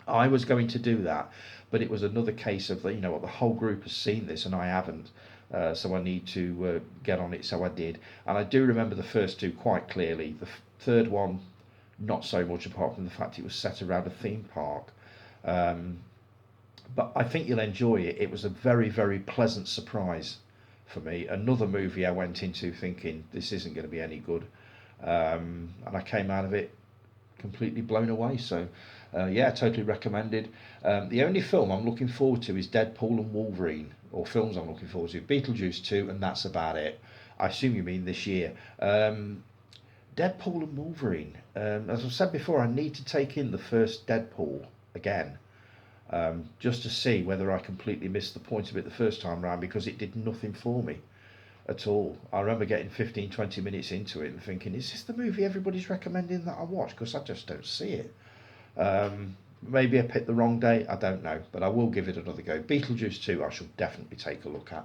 I was going to do that, but it was another case of the whole group has seen this and I haven't, so I need to get on it. So I did, and I do remember the first 2 quite clearly. The third one, not so much, apart from the fact it was set around a theme park. But I think you'll enjoy it. It was a very, very pleasant surprise for me. Another movie I went into thinking this isn't going to be any good, and I came out of it completely blown away. So yeah, totally recommended. The only film I'm looking forward to is Deadpool and Wolverine, or films I'm looking forward to. Beetlejuice 2, and that's about it. I assume you mean this year. Deadpool and Wolverine. As I've said before, I need to take in the first Deadpool again. Just to see whether I completely missed the point of it the first time round, because it did nothing for me at all. I remember getting 15-20 minutes into it and thinking, is this the movie everybody's recommending that I watch? Because I just don't see it. Maybe I picked the wrong day, I don't know, but I will give it another go. Beetlejuice 2 I shall definitely take a look at.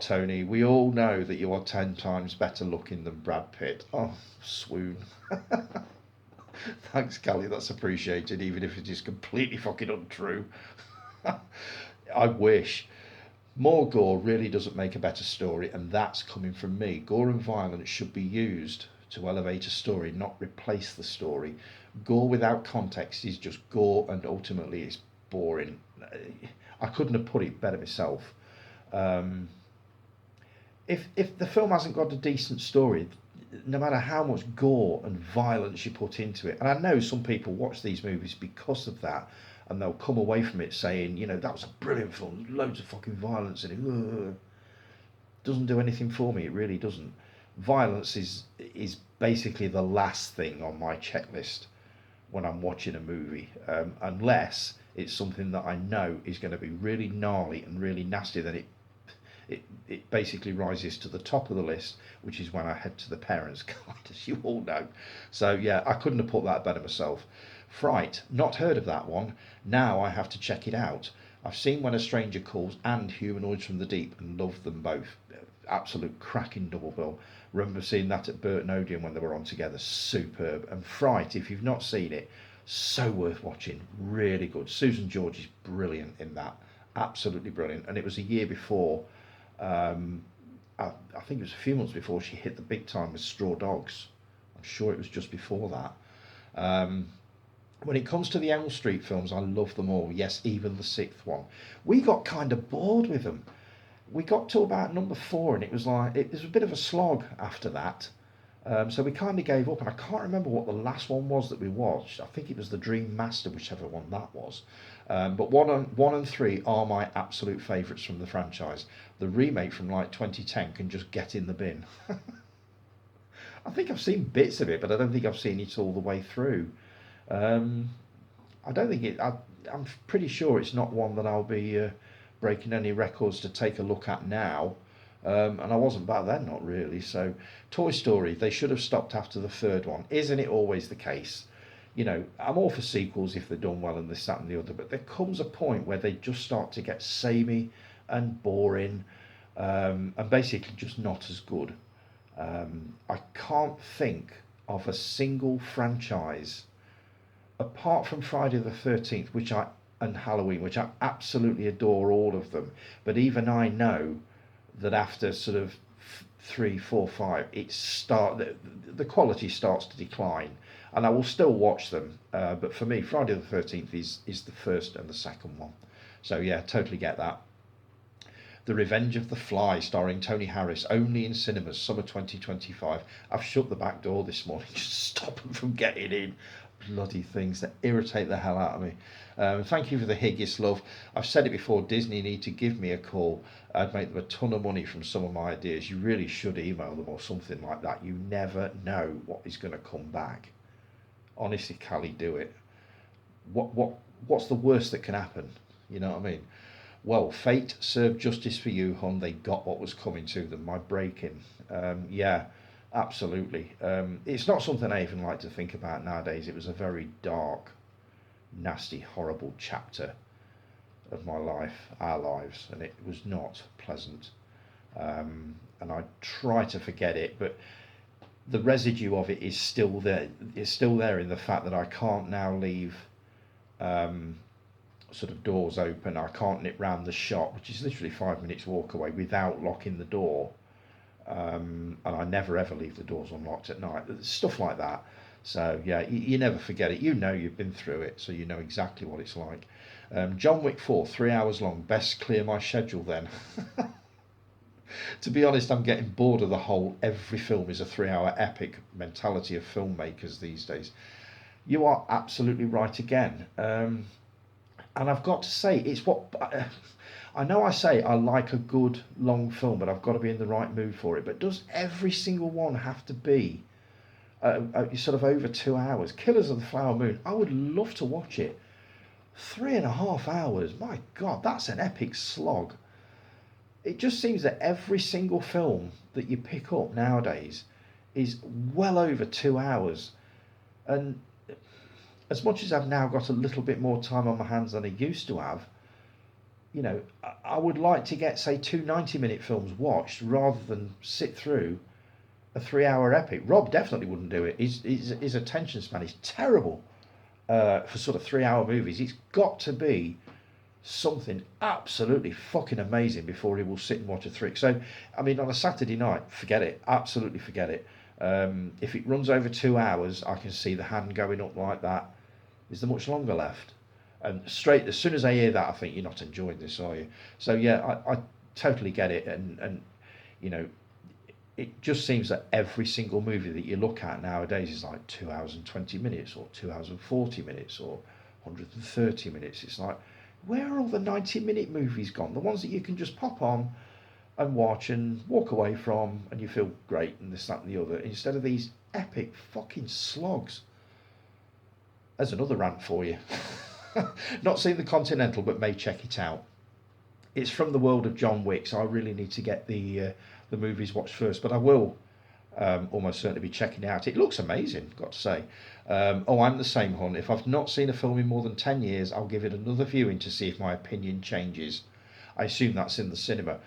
Tony, we all know that you are 10 times better looking than Brad Pitt. Oh, swoon. Thanks, Callie, that's appreciated, even if it is completely fucking untrue. I wish. More gore really doesn't make a better story, and that's coming from me. Gore and violence should be used to elevate a story, not replace the story. Gore without context is just gore, and ultimately it's boring. I couldn't have put it better myself. If the film hasn't got a decent story, no matter how much gore and violence you put into it, and I know some people watch these movies because of that, and they'll come away from it saying, that was a brilliant film, loads of fucking violence in it. Doesn't do anything for me, it really doesn't. Violence is basically the last thing on my checklist when I'm watching a movie, unless it's something that I know is going to be really gnarly and really nasty, then it basically rises to the top of the list, which is when I head to the parents' guide, as you all know. So yeah, I couldn't have put that better myself. Fright, not heard of that one. Now I have to check it out. I've seen When a Stranger Calls and Humanoids from the Deep and loved them both. Absolute cracking double bill. Remember seeing that at Burton Odeon when they were on together. Superb. And Fright, if you've not seen it, so worth watching. Really good. Susan George is brilliant in that. Absolutely brilliant. And it was a year before, I think it was a few months before she hit the big time with Straw Dogs. I'm sure it was just before that. When it comes to the Elm Street films, I love them all. Yes, even the sixth one. We got kind of bored with them. We got to about number 4, and it was a bit of a slog after that. So we kind of gave up, and I can't remember what the last one was that we watched. I think it was The Dream Master, whichever one that was. But 1 and 3 are my absolute favourites from the franchise. The remake from like 2010 can just get in the bin. I think I've seen bits of it, but I don't think I've seen it all the way through. I don't think it. I'm pretty sure it's not one that I'll be breaking any records to take a look at now. And I wasn't back then, not really. So, Toy Story, they should have stopped after the third one. Isn't it always the case? You know, I'm all for sequels if they're done well and this, that, and the other, but there comes a point where they just start to get samey and boring, and basically just not as good. I can't think of a single franchise apart from Friday the 13th, and Halloween, which I absolutely adore all of them. But even I know that after sort of 3, 4, 5, the quality starts to decline, and I will still watch them. But for me, Friday the 13th is the first and the second one. So yeah, totally get that. The Revenge of the Fly, starring Tony Harris, only in cinemas, summer 2025. I've shut the back door this morning just to stop them from getting in. Bloody things that irritate the hell out of me. Thank you for the Higgis love. I've said it before, Disney need to give me a call. I'd make them a ton of money from some of my ideas. You really should email them or something like that. You never know what is going to come back. Honestly, Callie, do it. What's the worst that can happen? You know what I mean? Well, fate served justice for you, hon. They got what was coming to them. My break-in. Yeah, absolutely. It's not something I even like to think about nowadays. It was a very dark, nasty, horrible chapter of my life, our lives, and it was not pleasant. And I try to forget it, but the residue of it is still there. It's still there in the fact that I can't now leave sort of doors open. I can't nip round the shop, which is literally 5 minutes walk away, without locking the door. And I never ever leave the doors unlocked at night. Stuff like that. So yeah, you never forget it. You know you've been through it, so you know exactly what it's like. John Wick 4, 3 hours long. Best clear my schedule then. To be honest, I'm getting bored of the whole every film is a 3-hour epic mentality of filmmakers these days. You are absolutely right again. And I've got to say, it's what I know. I say I like a good long film, but I've got to be in the right mood for it. But does every single one have to be sort of over 2 hours? Killers of the Flower Moon, I would love to watch it. 3.5 hours, my God, that's an epic slog. It just seems that every single film that you pick up nowadays is well over 2 hours. And as much as I've now got a little bit more time on my hands than I used to have, you know, I would like to get, say, 2 90-minute films watched rather than sit through a 3-hour epic. Rob definitely wouldn't do it. His attention span is terrible for sort of 3-hour movies. It's got to be something absolutely fucking amazing before he will sit and watch a 3. So, I mean, on a Saturday night, forget it. Absolutely forget it. If it runs over 2 hours, I can see the hand going up like that. Is there much longer left? And straight as soon as I hear that, I think you're not enjoying this, are you? So yeah, I totally get it, and you know, it just seems that every single movie that you look at nowadays is like 2 hours and 20 minutes, or 2 hours and 40 minutes, or 130 minutes. It's like, where are all the 90-minute movies gone? The ones that you can just pop on and watch and walk away from, and you feel great, and this, that, and the other, instead of these epic fucking slogs. There's another rant for you. Not seen The Continental, but may check it out. it's from the world of John Wick, so I really need to get the movies watched first. But I will almost certainly be checking it out. It looks amazing, got to say. Oh, I'm the same, hon. If I've not seen a film in more than 10 years, I'll give it another viewing to see if my opinion changes. I assume that's in the cinema.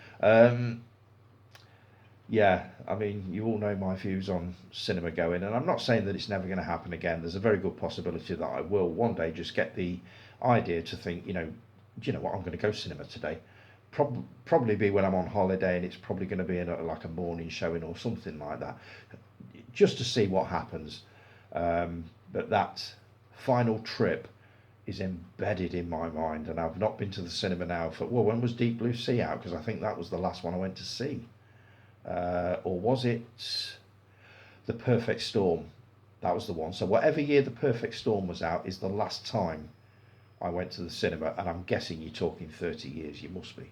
Yeah, I mean, you all know my views on cinema going, and I'm not saying that it's never going to happen again. There's a very good possibility that I will one day just get the idea to think, do you know what, I'm going to go cinema today. Probably be when I'm on holiday, and it's probably going to be like a morning showing or something like that, just to see what happens. But that final trip is embedded in my mind, and I've not been to the cinema now for, well, when was Deep Blue Sea out? Because I think that was the last one I went to see. Or was it The Perfect Storm? That was the one. So whatever year The Perfect Storm was out is the last time I went to the cinema, and I'm guessing you're talking 30 years. You must be.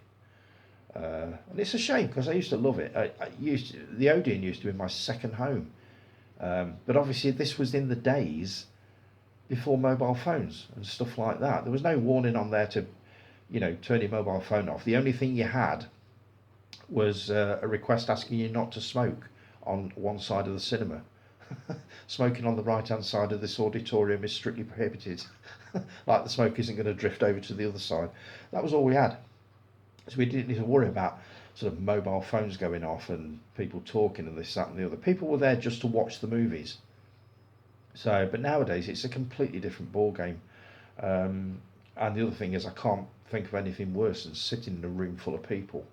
And it's a shame because I used to love it. The Odeon used to be my second home, but obviously this was in the days before mobile phones and stuff like that. There was no warning on there to, turn your mobile phone off. The only thing you had was a request asking you not to smoke on one side of the cinema. Smoking on the right hand side of this auditorium is strictly prohibited. Like the smoke isn't going to drift over to the other side. That was all we had. So we didn't need to worry about sort of mobile phones going off and people talking and this, that and the other. People were there just to watch the movies. So, but nowadays it's a completely different ball game. And the other thing is, I can't think of anything worse than sitting in a room full of people.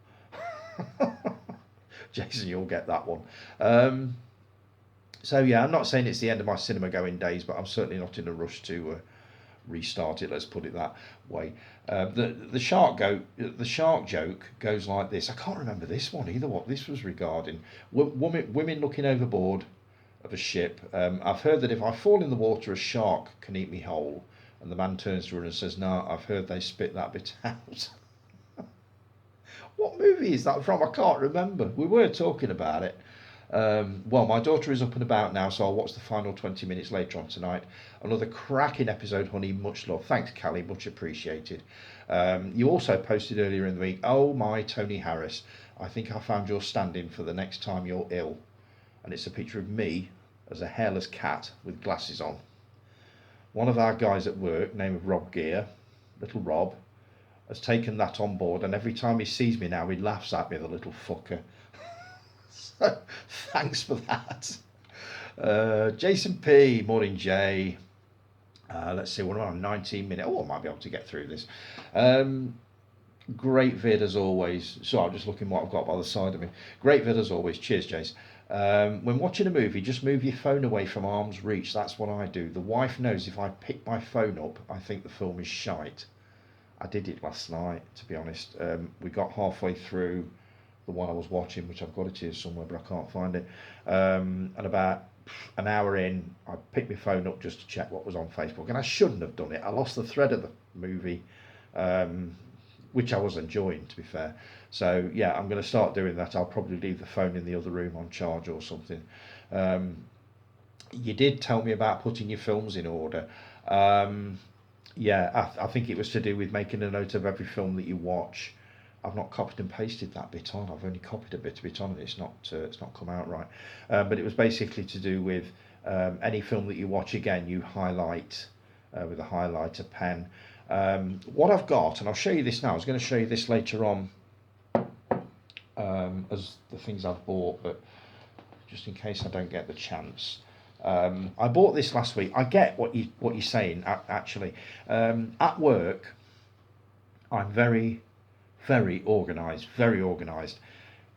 Jason, you'll get that one. So yeah, I'm not saying it's the end of my cinema going days, but I'm certainly not in a rush to restart it. Let's put it that way. The shark joke goes like this. I can't remember this one either. What this was regarding women looking overboard of a ship. I've heard that if I fall in the water, a shark can eat me whole. And the man turns to her and says, "No, I've heard they spit that bit out." What movie is that from? I can't remember. We were talking about it. Well, my daughter is up and about now, so I'll watch the final 20 minutes later on tonight. Another cracking episode, honey. Much love. Thanks, Callie. Much appreciated. You also posted earlier in the week, "Oh my, Tony Harris, I think I found your stand-in for the next time you're ill." And it's a picture of me as a hairless cat with glasses on. One of our guys at work, name of Rob Gear, little Rob, has taken that on board, and every time he sees me now, he laughs at me, the little fucker. So, thanks for that. Jason P, morning Jay. Let's see, what am I on? 19 minutes. Oh, I might be able to get through this. Great vid as always. So I'm just looking what I've got by the side of me. Great vid as always. Cheers, Jace. When watching a movie, just move your phone away from arm's reach. That's what I do. The wife knows if I pick my phone up, I think the film is shite. I did it last night, to be honest. We got halfway through the one I was watching, which I've got it here somewhere, but I can't find it. And about an hour in, I picked my phone up just to check what was on Facebook, and I shouldn't have done it. I lost the thread of the movie, which I was enjoying, to be fair. So yeah, I'm going to start doing that. I'll probably leave the phone in the other room on charge or something. You did tell me about putting your films in order. Yeah, I think it was to do with making a note of every film that you watch. I've not copied and pasted that bit on. I've only copied a bit of it on, and it's not come out right. But it was basically to do with any film that you watch again, you highlight with a highlighter pen. What I've got, and I'll show you this now. I was going to show you this later on as the things I've bought, but just in case I don't get the chance. I bought this last week. I get what you're saying, actually. At work, I'm very, very organised. Very organised.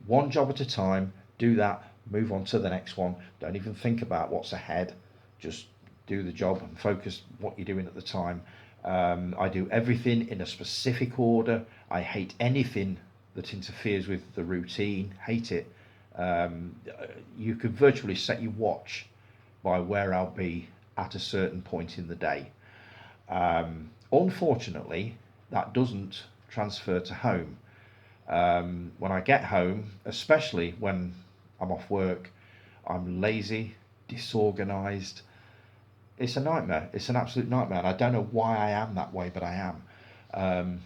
One job at a time. Do that. Move on to the next one. Don't even think about what's ahead. Just do the job and focus what you're doing at the time. I do everything in a specific order. I hate anything that interferes with the routine. Hate it. You could virtually set your watch by where I'll be at a certain point in the day. Unfortunately, that doesn't transfer to home. When I get home, especially when I'm off work, I'm lazy, disorganised. It's a nightmare. It's an absolute nightmare. And I don't know why I am that way, but I am.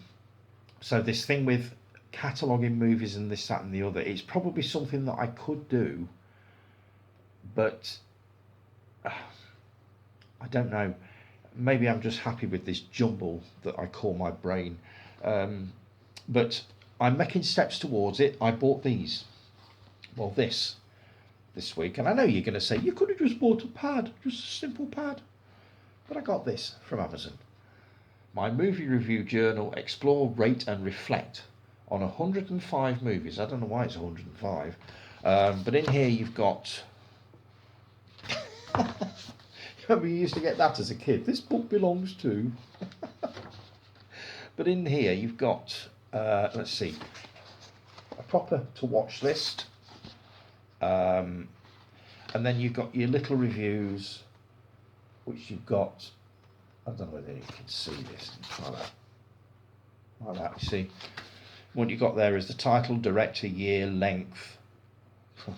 So this thing with cataloguing movies and this, that, and the other. It's probably something that I could do, but I don't know. Maybe I'm just happy with this jumble that I call my brain. But I'm making steps towards it. I bought these. Well, this week. And I know you're going to say, you could have just bought a pad, just a simple pad. But I got this from Amazon. My movie review journal, Explore, Rate and Reflect on 105 movies. I don't know why it's 105. But in here you've got... Remember you used to get that as a kid. This book belongs to... But in here you've got, let's see, a proper to watch list. And then you've got your little reviews, which you've got... I don't know whether you can see this. Like that, you see. What you got there is the title, director, year, length,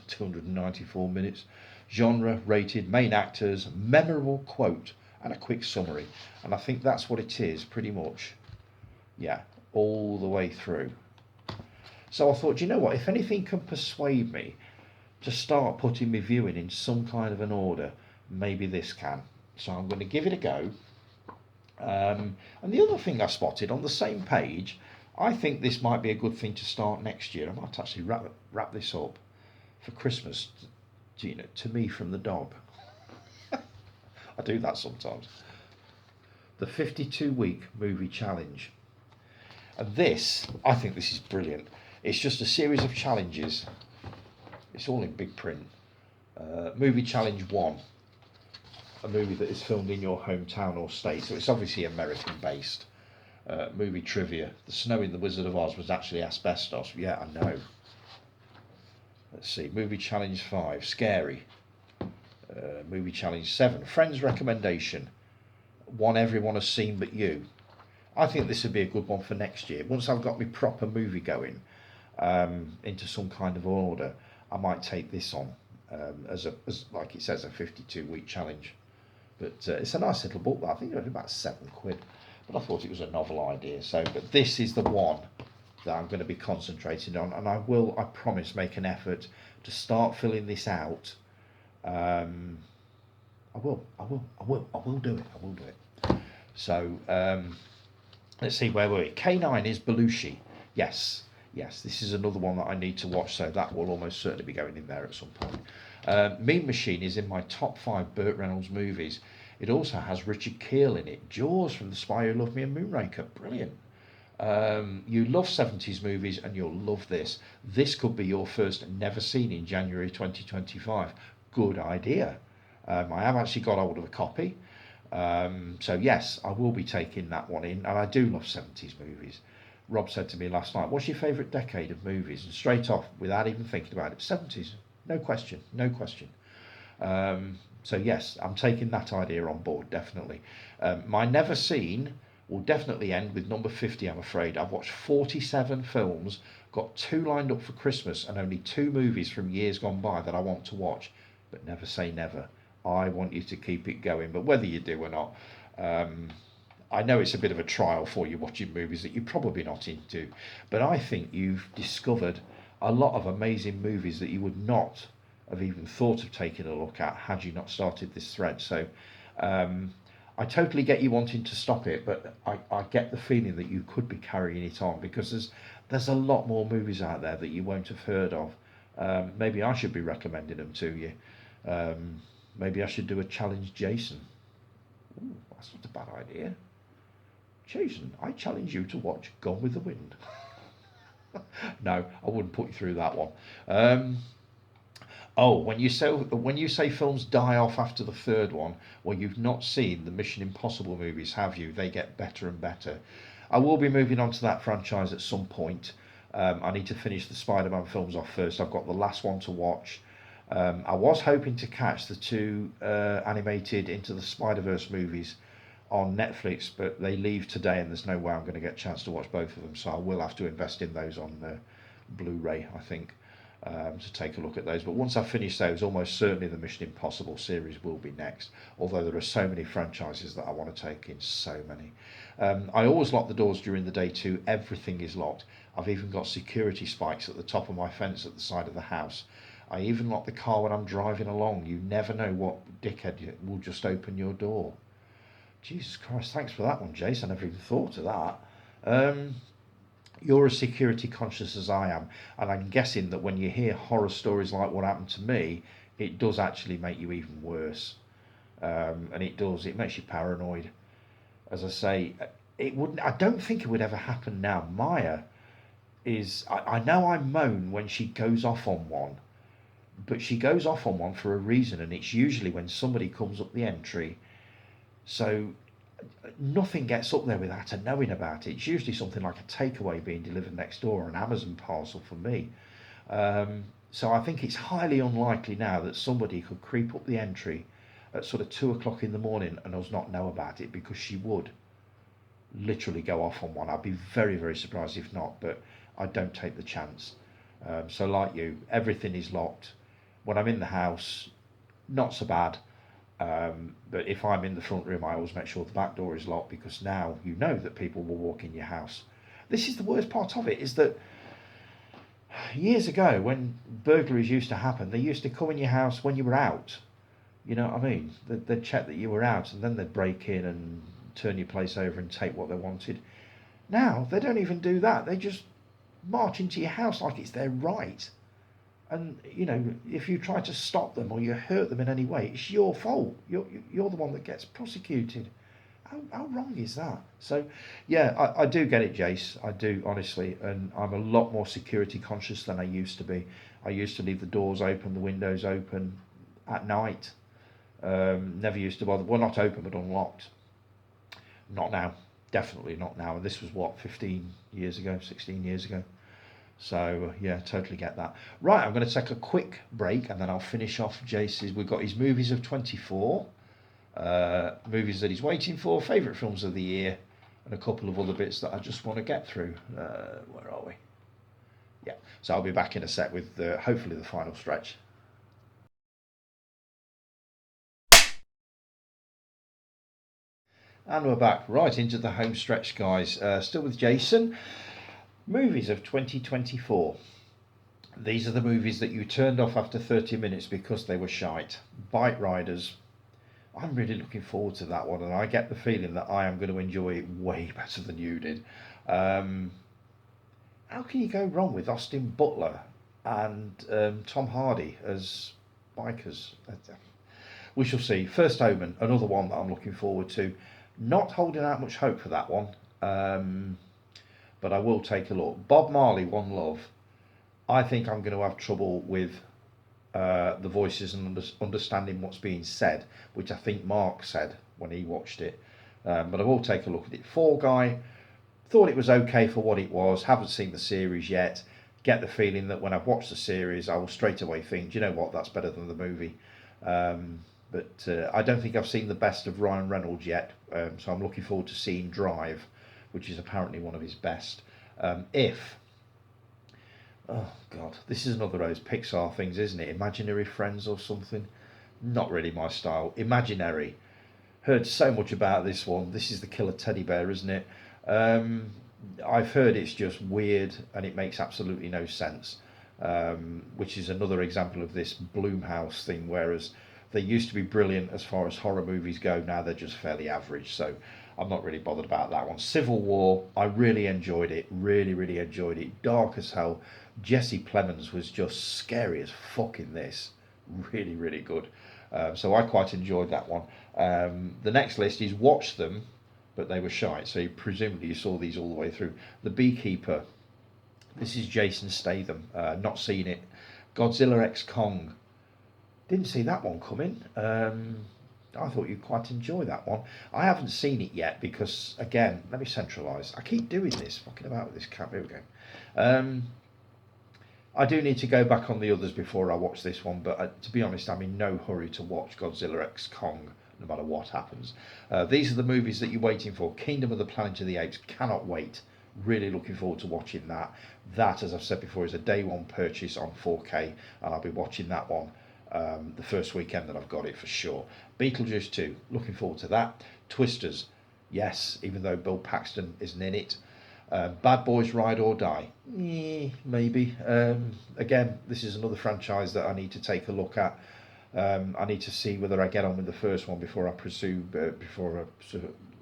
294 minutes, genre, rated, main actors, memorable quote, and a quick summary. And I think that's what it is, pretty much. Yeah, all the way through. So I thought, you know what, if anything can persuade me to start putting my viewing in some kind of an order, maybe this can. So I'm going to give it a go. And the other thing I spotted on the same page, I think this might be a good thing to start next year. I might actually wrap this up for Christmas, to me from the dog. I do that sometimes. The 52-week movie challenge. And this, I think this is brilliant. It's just a series of challenges. It's all in big print. Movie Challenge 1. A movie that is filmed in your hometown or state, so it's obviously American based. Movie trivia: the snow in The Wizard of Oz was actually asbestos. Yeah, I know. Let's see. Movie Challenge 5, scary. Movie Challenge 7, friends recommendation, one everyone has seen but you. I think this would be a good one for next year. Once I've got my proper movie going into some kind of order, I might take this on as like it says, a 52-week challenge. But it's a nice little book. I think it was about £7. But I thought it was a novel idea. So, but this is the one that I'm going to be concentrating on, and I promise, make an effort to start filling this out. I will do it. So, let's see, where were we? K9 is Belushi. Yes, this is another one that I need to watch, so that will almost certainly be going in there at some point. Mean Machine is in my top 5 Burt Reynolds movies. It also has Richard Keel in it. Jaws, From the Spy Who Loved Me, and Moonraker. Brilliant. You love 70s movies and you'll love this. This could be your first never seen in January 2025. Good idea. I have actually got hold of a copy. So yes, I will be taking that one in, and I do love 70s movies. Rob said to me last night, what's your favourite decade of movies? And straight off, without even thinking about it, 70s. No question. So yes, I'm taking that idea on board, definitely. My never seen will definitely end with number 50, I'm afraid. I've watched 47 films, got 2 lined up for Christmas, and only 2 movies from years gone by that I want to watch. But never say never. I want you to keep it going, but whether you do or not, I know it's a bit of a trial for you watching movies that you're probably not into, but I think you've discovered a lot of amazing movies that you would not have even thought of taking a look at had you not started this thread. So I totally get you wanting to stop it, but I get the feeling that you could be carrying it on, because there's a lot more movies out there that you won't have heard of. Maybe I should be recommending them to you. Maybe I should do a challenge Jason. Ooh, that's not a bad idea. Jason, I challenge you to watch Gone with the Wind. No, I wouldn't put you through that one. When you say films die off after the 3rd one, well, you've not seen the Mission Impossible movies, have you? They get better and better. I will be moving on to that franchise at some point. I need to finish the Spider-Man films off first. I've got the last one to watch. I was hoping to catch the 2 animated Into the Spider-Verse movies on Netflix, but they leave today and there's no way I'm going to get a chance to watch both of them, so I will have to invest in those on Blu-ray, I think. to take a look at those. But once I finish those, almost certainly the Mission Impossible series will be next. Although there are so many franchises that I want to take in, so many. I always lock the doors during the day too. Everything is locked. I've even got security spikes at the top of my fence at the side of the house. I even lock the car when I'm driving along. You never know what dickhead will just open your door. Jesus Christ, thanks for that one, Jace. I never even thought of that. You're as security conscious as I am, and I'm guessing that when you hear horror stories like what happened to me, it does actually make you even worse. And it makes you paranoid. As I say, it wouldn't. I don't think it would ever happen now. Maya is. I know I moan when she goes off on one, but she goes off on one for a reason, and it's usually when somebody comes up the entry. So nothing gets up there without her knowing about it. It's usually something like a takeaway being delivered next door, or an Amazon parcel for me. So I think it's highly unlikely now that somebody could creep up the entry at sort of 2 o'clock in the morning and us not know about it, because she would literally go off on one. I'd be very, very surprised if not, but I don't take the chance. So like you, everything is locked. When I'm in the house, not so bad. But if I'm in the front room, I always make sure the back door is locked, because now you know that people will walk in your house. This is the worst part of it, is that years ago, when burglaries used to happen, they used to come in your house when you were out. You know what I mean? They'd check that you were out, and then they'd break in and turn your place over and take what they wanted. Now, they don't even do that. They just march into your house like it's their right. And, you know, if you try to stop them or you hurt them in any way, it's your fault. You're the one that gets prosecuted. How wrong is that? So, yeah, I do get it, Jace. I do, honestly. And I'm a lot more security conscious than I used to be. I used to leave the doors open, the windows open at night. Never used to bother. Well, not open, but unlocked. Not now. Definitely not now. And this was, what, 15 years ago, 16 years ago. So, yeah, totally get that. Right, I'm going to take a quick break, and then I'll finish off Jace's. We've got his movies of 24, movies that he's waiting for, favourite films of the year, and a couple of other bits that I just want to get through. Where are we? Yeah, so I'll be back in a sec with hopefully the final stretch. And we're back right into the home stretch, guys. Still with Jason. Movies of 2024. These are the movies that you turned off after 30 minutes because they were shite. Bike Riders. I'm really looking forward to that one, and I get the feeling that I am going to enjoy it way better than you did. How can you go wrong with Austin Butler and Tom Hardy as bikers? We shall see. First Omen, another one that I'm looking forward to. Not holding out much hope for that one. But I will take a look. Bob Marley, One Love. I think I'm going to have trouble with the voices and understanding what's being said, which I think Mark said when he watched it. But I will take a look at it. Fall Guy, thought it was okay for what it was. Haven't seen the series yet. Get the feeling that when I've watched the series, I will straight away think, do you know what, that's better than the movie. But I don't think I've seen the best of Ryan Reynolds yet. So I'm looking forward to seeing Drive, which is apparently one of his best. Oh God, this is another of those Pixar things, isn't it? Imaginary Friends or something. Not really my style. Imaginary. Heard so much about this one. This is the killer teddy bear, isn't it? I've heard it's just weird and it makes absolutely no sense. Which is another example of this Blumhouse thing, whereas they used to be brilliant as far as horror movies go. Now they're just fairly average. So I'm not really bothered about that one. Civil War, I really enjoyed it. Really, really enjoyed it. Dark as hell. Jesse Plemons was just scary as fuck in this. Really, really good. So I quite enjoyed that one. The next list is Watch Them, but they were shite. So presumably you saw these all the way through. The Beekeeper. This is Jason Statham. Not seen it. Godzilla x Kong. Didn't see that one coming. I thought you'd quite enjoy that one. I haven't seen it yet because, again, let me centralise. I keep doing this, fucking about with this cap. Here we go. I do need to go back on the others before I watch this one, but to be honest, I'm in no hurry to watch Godzilla x Kong, no matter what happens. These are the movies that you're waiting for. Kingdom of the Planet of the Apes, cannot wait. Really looking forward to watching that. That, as I've said before, is a day one purchase on 4K, and I'll be watching that one the first weekend that I've got it for sure. Beetlejuice 2, looking forward to that. Twisters, yes, even though Bill Paxton isn't in it. Bad Boys Ride or Die, maybe. Again, this is another franchise that I need to take a look at. I need to see whether I get on with the first one before I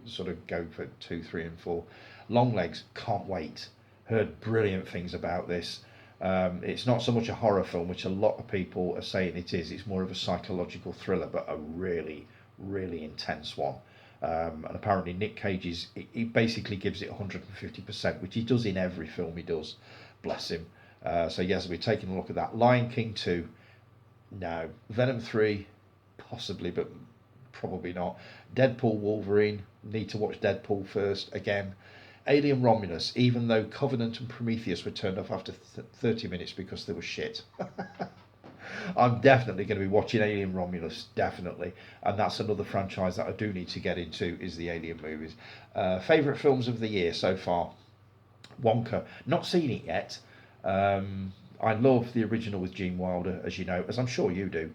sort of go for 2, 3, and 4. Longlegs, can't wait. Heard brilliant things about this. It's not so much a horror film, which a lot of people are saying it is. It's more of a psychological thriller, but a really, really intense one. And apparently Nick Cage he basically gives it 150%, which he does in every film he does. Bless him. So yes, we're taking a look at that. Lion King 2, no. Venom 3, possibly, but probably not. Deadpool Wolverine, need to watch Deadpool first again. Alien Romulus, even though Covenant and Prometheus were turned off after 30 minutes because they were shit. I'm definitely going to be watching Alien Romulus, definitely. And that's another franchise that I do need to get into, is the Alien movies. Favourite films of the year so far? Wonka. Not seen it yet. I love the original with Gene Wilder, as you know, as I'm sure you do.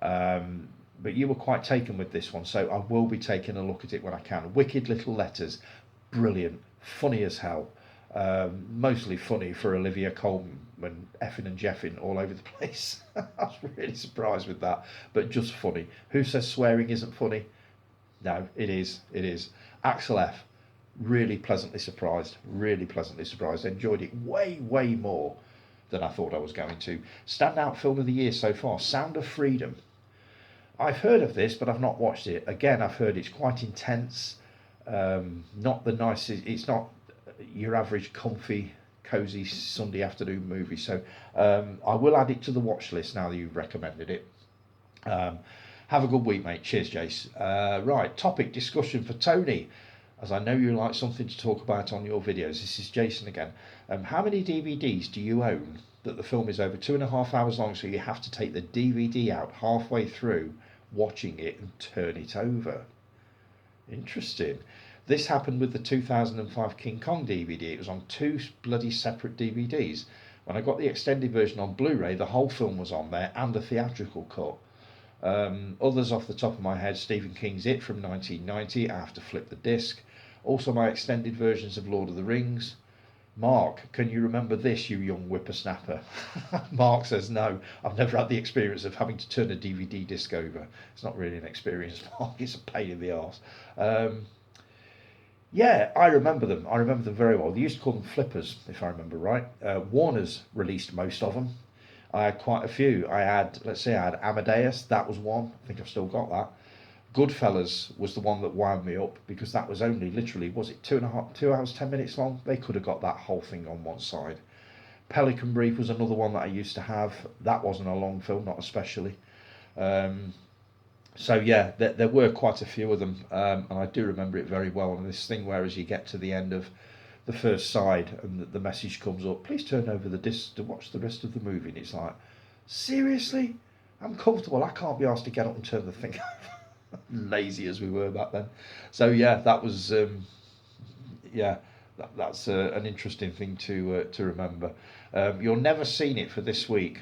But you were quite taken with this one, so I will be taking a look at it when I can. Wicked Little Letters, brilliant, funny as hell. Mostly funny for Olivia Colman when effing and jeffing all over the place. I was really surprised with that, but just funny. Who says swearing isn't funny? No, it is. It is. Axel F, really pleasantly surprised. Really pleasantly surprised. Enjoyed it way, way more than I thought I was going to. Standout film of the year so far, Sound of Freedom. I've heard of this, but I've not watched it. Again, I've heard it's quite intense. Not the nicest. It's not your average comfy, cosy Sunday afternoon movie. So I will add it to the watch list now that you've recommended it. Have a good week, mate. Cheers, Jace. Right, topic discussion for Tony, as I know you like something to talk about on your videos. This is Jason again. How many DVDs do you own that the film is over 2.5 hours long, so you have to take the DVD out halfway through watching it and turn it over? Interesting. This happened with the 2005 King Kong DVD. It was on 2 bloody separate DVDs. When I got the extended version on Blu-ray, the whole film was on there and the theatrical cut. Others off the top of my head, Stephen King's It from 1990, I have to flip the disc. Also my extended versions of Lord of the Rings. Mark, can you remember this, you young whippersnapper? Mark says, no, I've never had the experience of having to turn a DVD disc over. It's not really an experience, Mark, it's a pain in the arse. Yeah, I remember them. I remember them very well. They used to call them flippers, if I remember right. Warner's released most of them. I had quite a few. I had Amadeus, that was one. I think I've still got that. Goodfellas was the one that wound me up, because that was only literally, was it 2 hours, 10 minutes long? They could have got that whole thing on one side. Pelican Brief was another one that I used to have. That wasn't a long film, not especially. So yeah, there were quite a few of them, and I do remember it very well. And this thing where as you get to the end of the first side and the message comes up, please turn over the disc to watch the rest of the movie. And it's like, seriously? I'm comfortable. I can't be asked to get up and turn the thing over. Lazy as we were back then. So yeah, that was that's an interesting thing to remember. You're never seen it for this week,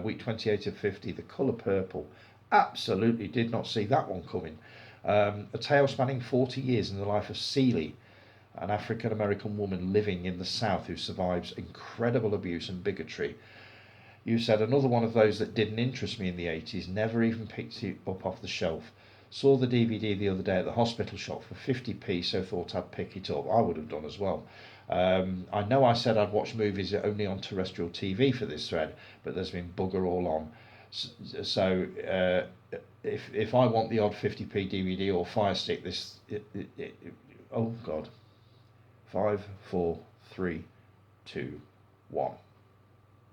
week 28 of 50. The Colour Purple. Absolutely did not see that one coming. A tale spanning 40 years in the life of Celie, an African American woman living in the South who survives incredible abuse and bigotry. You said another one of those that didn't interest me in the 80s, never even picked it up off the shelf. Saw the DVD the other day at the hospital shop for 50p, so thought I'd pick it up. I would have done as well. I know I said I'd watch movies only on terrestrial TV for this thread, but there's been bugger all on. So if I want the odd 50p DVD or Fire Stick, oh God. 5, 4, 3, 2, 1.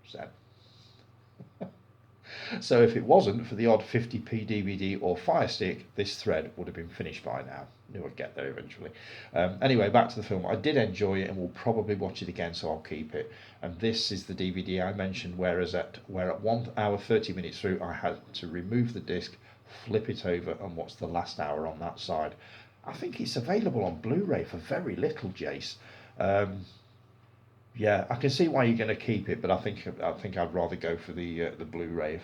Sad. So if it wasn't for the odd 50p DVD or Fire Stick, this thread would have been finished by now. Knew I'd get there eventually. Anyway, back to the film. I did enjoy it and will probably watch it again, so I'll keep it. And this is the DVD I mentioned, where at 1 hour 30 minutes through, I had to remove the disc, flip it over, and watch the last hour on that side. I think it's available on Blu-ray for very little, Jace. Yeah, I can see why you're going to keep it, but I think I'd rather go for the Blu-ray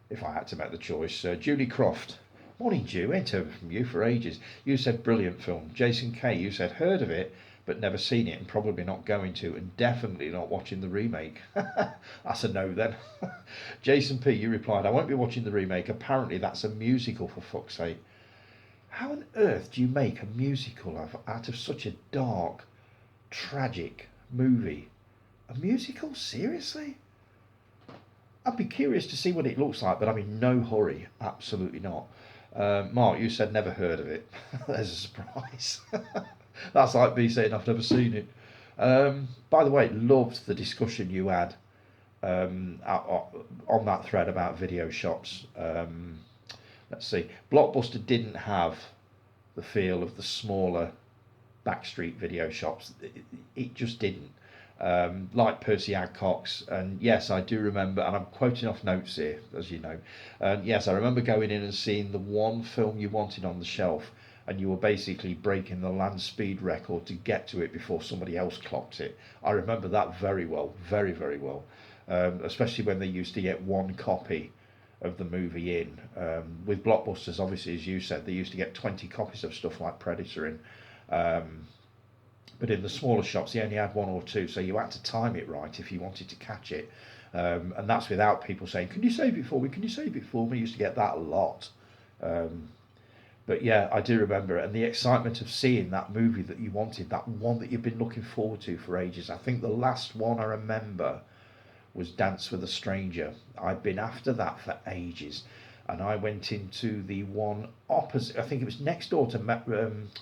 if I had to make the choice. Julie Croft. Morning, Jew. Ain't heard from you for ages. You said brilliant film. Jason K. You said heard of it, but never seen it, and probably not going to, and definitely not watching the remake. That's a no then. Jason P. You replied, I won't be watching the remake. Apparently that's a musical, for fuck's sake. How on earth do you make a musical out of such a dark, tragic movie? A musical? Seriously? I'd be curious to see what it looks like, but I'm in no hurry. Absolutely not. Mark, you said never heard of it. There's a surprise. That's like me saying I've never seen it. By the way, loved the discussion you had on that thread about video shops. Let's see. Blockbuster didn't have the feel of the smaller backstreet video shops. It just didn't. Like Percy Adcock's, and yes, I do remember, and I'm quoting off notes here, as you know. Yes, I remember going in and seeing the one film you wanted on the shelf, and you were basically breaking the land speed record to get to it before somebody else clocked it. I remember that very well, very, very well. Especially when they used to get one copy of the movie in. With Blockbusters, obviously, as you said, they used to get 20 copies of stuff like Predator in. But in the smaller shops, they only had one or two, so you had to time it right if you wanted to catch it. And that's without people saying, can you save it for me? Can you save it for me? You used to get that a lot. But yeah, I do remember it. And the excitement of seeing that movie that you wanted, that one that you've been looking forward to for ages. I think the last one I remember was Dance with a Stranger. I'd been after that for ages. And I went into the one opposite, I think it was next door to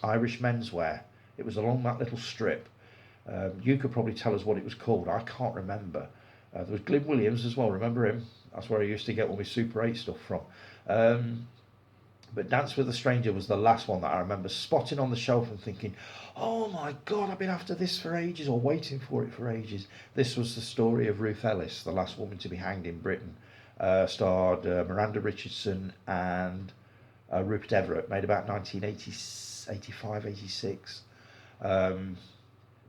Irish Menswear. It was along that little strip. You could probably tell us what it was called. I can't remember. There was Glyn Williams as well. Remember him? That's where I used to get all my Super 8 stuff from. But Dance with a Stranger was the last one that I remember spotting on the shelf and thinking, oh my God, I've been after this for ages, or waiting for it for ages. This was the story of Ruth Ellis, the last woman to be hanged in Britain. Starred Miranda Richardson and Rupert Everett, made about 1985, 86.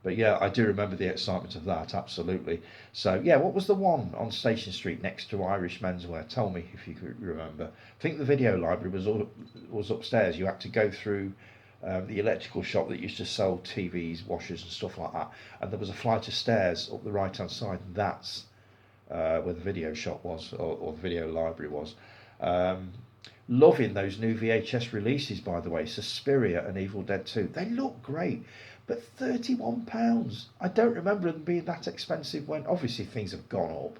But yeah, I do remember the excitement of that, absolutely. So yeah, what was the one on Station Street next to Irish Menswear? Tell me if you could remember. I think the video library was upstairs. You had to go through the electrical shop that used to sell TVs, washers and stuff like that. And there was a flight of stairs up the right hand side, and that's where the video shop was, or the video library was. Loving those new VHS releases, by the way, Suspiria and Evil Dead 2. They look great, but £31. I don't remember them being that expensive when, obviously things have gone up,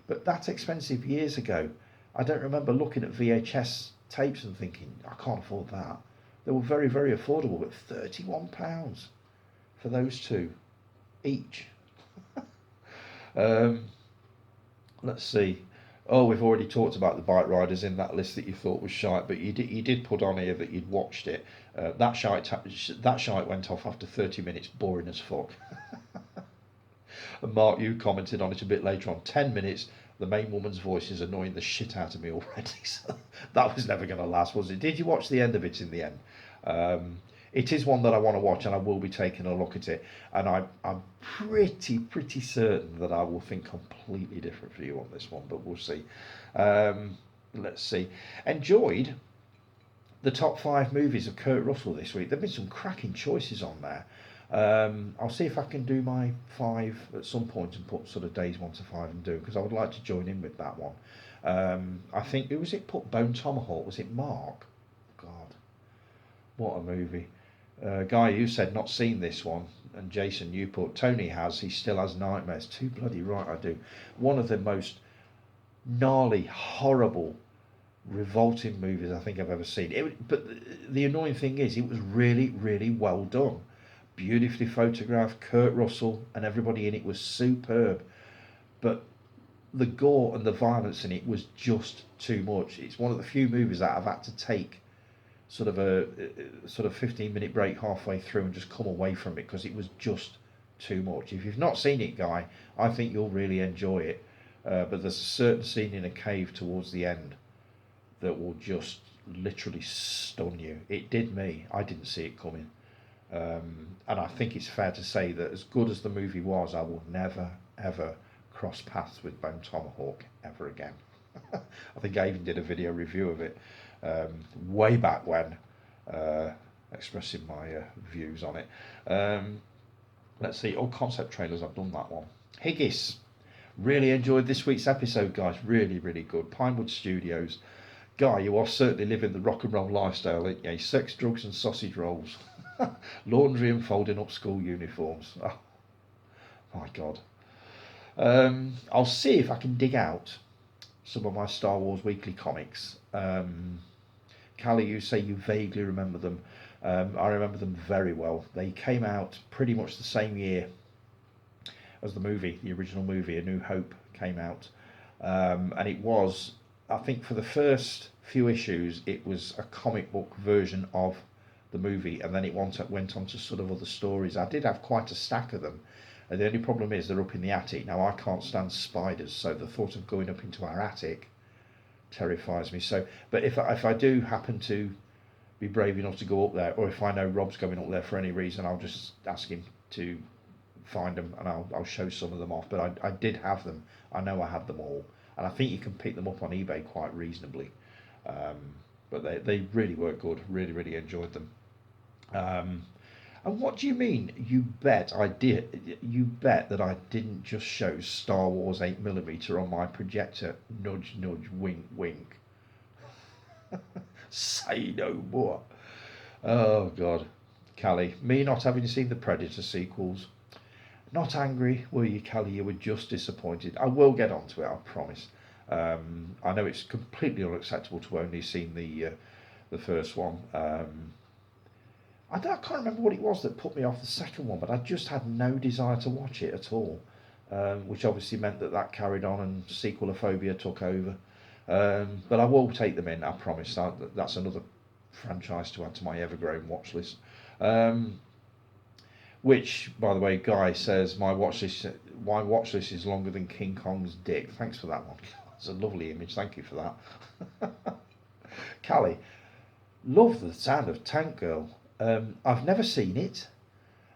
but that expensive years ago. I don't remember looking at VHS tapes and thinking, I can't afford that. They were very, very affordable, but £31 for those two each. Let's see. Oh, we've already talked about the Bike Riders in that list that you thought was shite, but you did put on here that you'd watched it. That shite went off after 30 minutes, boring as fuck. And Mark, you commented on it a bit later on. 10 minutes, the main woman's voice is annoying the shit out of me already. So that was never going to last, was it? Did you watch the end of it in the end? It is one that I want to watch, and I will be taking a look at it. And I'm pretty certain that I will think completely different for you on this one, but we'll see. Let's see. Enjoyed the top 5 movies of Kurt Russell this week. There've been some cracking choices on there. I'll see if I can do my 5 at some point and put sort of days 1 to 5 and do, because I would like to join in with that one. I think, who was it put Bone Tomahawk? Was it Mark? God, what a movie. Guy, you said not seen this one, and Jason, you put Tony has, he still has nightmares. Too bloody right I do. One of the most gnarly, horrible, revolting movies I think I've ever seen. But the annoying thing is, it was really, really well done. Beautifully photographed. Kurt Russell and everybody in it was superb. But the gore and the violence in it was just too much. It's one of the few movies that I've had to take sort of a 15-minute break halfway through and just come away from it, because it was just too much. If you've not seen it, Guy, I think you'll really enjoy it. But there's a certain scene in a cave towards the end that will just literally stun you. It did me. I didn't see it coming. And I think it's fair to say that as good as the movie was, I will never, ever cross paths with Bone Tomahawk ever again. I think I even did a video review of it way back when, expressing my views on it. Let's see, all concept trailers, I've done that one. Higgis. Really enjoyed this week's episode, guys. Really, really good. Pinewood Studios. Guy, you are certainly living the rock and roll lifestyle, aren't you? Sex, drugs and sausage rolls. Laundry and folding up school uniforms. Oh, my God. I'll see if I can dig out some of my Star Wars weekly comics. Callie, you say you vaguely remember them. I remember them very well. They came out pretty much the same year as the movie, the original movie, A New Hope, came out. And it was, I think for the first few issues, it was a comic book version of the movie, and then it went on to sort of other stories. I did have quite a stack of them, and the only problem is they're up in the attic. Now, I can't stand spiders, so the thought of going up into our attic terrifies me. So, but if I do happen to be brave enough to go up there, or if I know Rob's going up there for any reason, I'll just ask him to find them, and I'll show some of them off. But I did have them. I know I had them all, and I think you can pick them up on eBay quite reasonably. But they really were good. Really, really enjoyed them. And what do you mean? You bet I did. You bet that I didn't just show Star Wars 8mm on my projector. Nudge, nudge, wink, wink. Say no more. Oh God, Callie, me not having seen the Predator sequels. Not angry, were you, Callie? You were just disappointed. I will get onto it, I promise. I know it's completely unacceptable to only seen the first one. I can't remember what it was that put me off the second one, but I just had no desire to watch it at all, which obviously meant that carried on and sequelophobia took over. But I will take them in, I promise. That's another franchise to add to my ever-growing watch list. Which, by the way, Guy says my watch list is longer than King Kong's dick. Thanks for that one. It's a lovely image. Thank you for that. Callie, love the sound of Tank Girl. I've never seen it.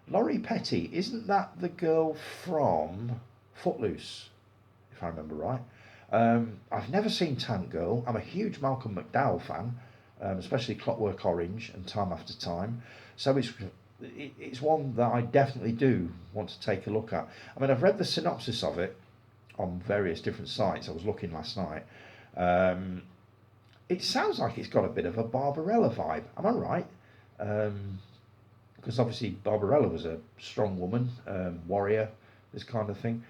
Laurie Petty, isn't that the girl from Footloose, if I remember right? I've never seen Tank Girl. I'm a huge Malcolm McDowell fan, especially Clockwork Orange and Time After Time. So it's one that I definitely do want to take a look at. I mean, I've read the synopsis of it on various different sites. I was looking last night. It sounds like it's got a bit of a Barbarella vibe. Am I right? Because obviously Barbarella was a strong woman, warrior, this kind of thing.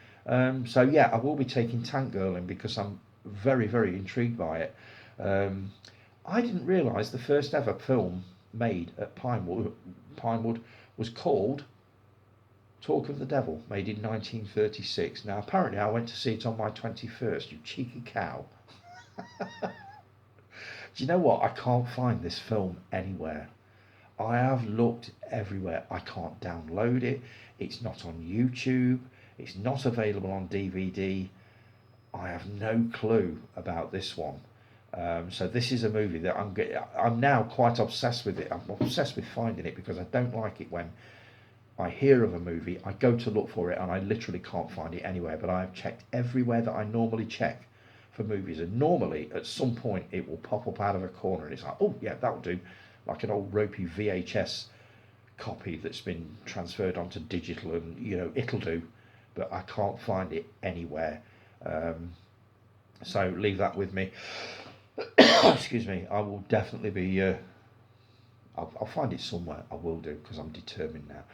So yeah, I will be taking Tank Girl in because I'm very, very intrigued by it. I didn't realise the first ever film made at Pinewood was called Talk of the Devil, made in 1936. Now apparently I went to see it on my 21st, you cheeky cow. Do you know what? I can't find this film anywhere. I have looked everywhere. I can't download it. It's not on YouTube. It's not available on DVD. I have no clue about this one. So this is a movie that I'm now quite obsessed with it. I'm obsessed with finding it because I don't like it when I hear of a movie, I go to look for it and I literally can't find it anywhere. But I have checked everywhere that I normally check for movies, and normally at some point it will pop up out of a corner and it's like, oh yeah, that'll do. Like an old ropey VHS copy that's been transferred onto digital, and it'll do, but I can't find it anywhere. So leave that with me. Excuse me. I will definitely be. I'll find it somewhere. I will do, because I'm determined now.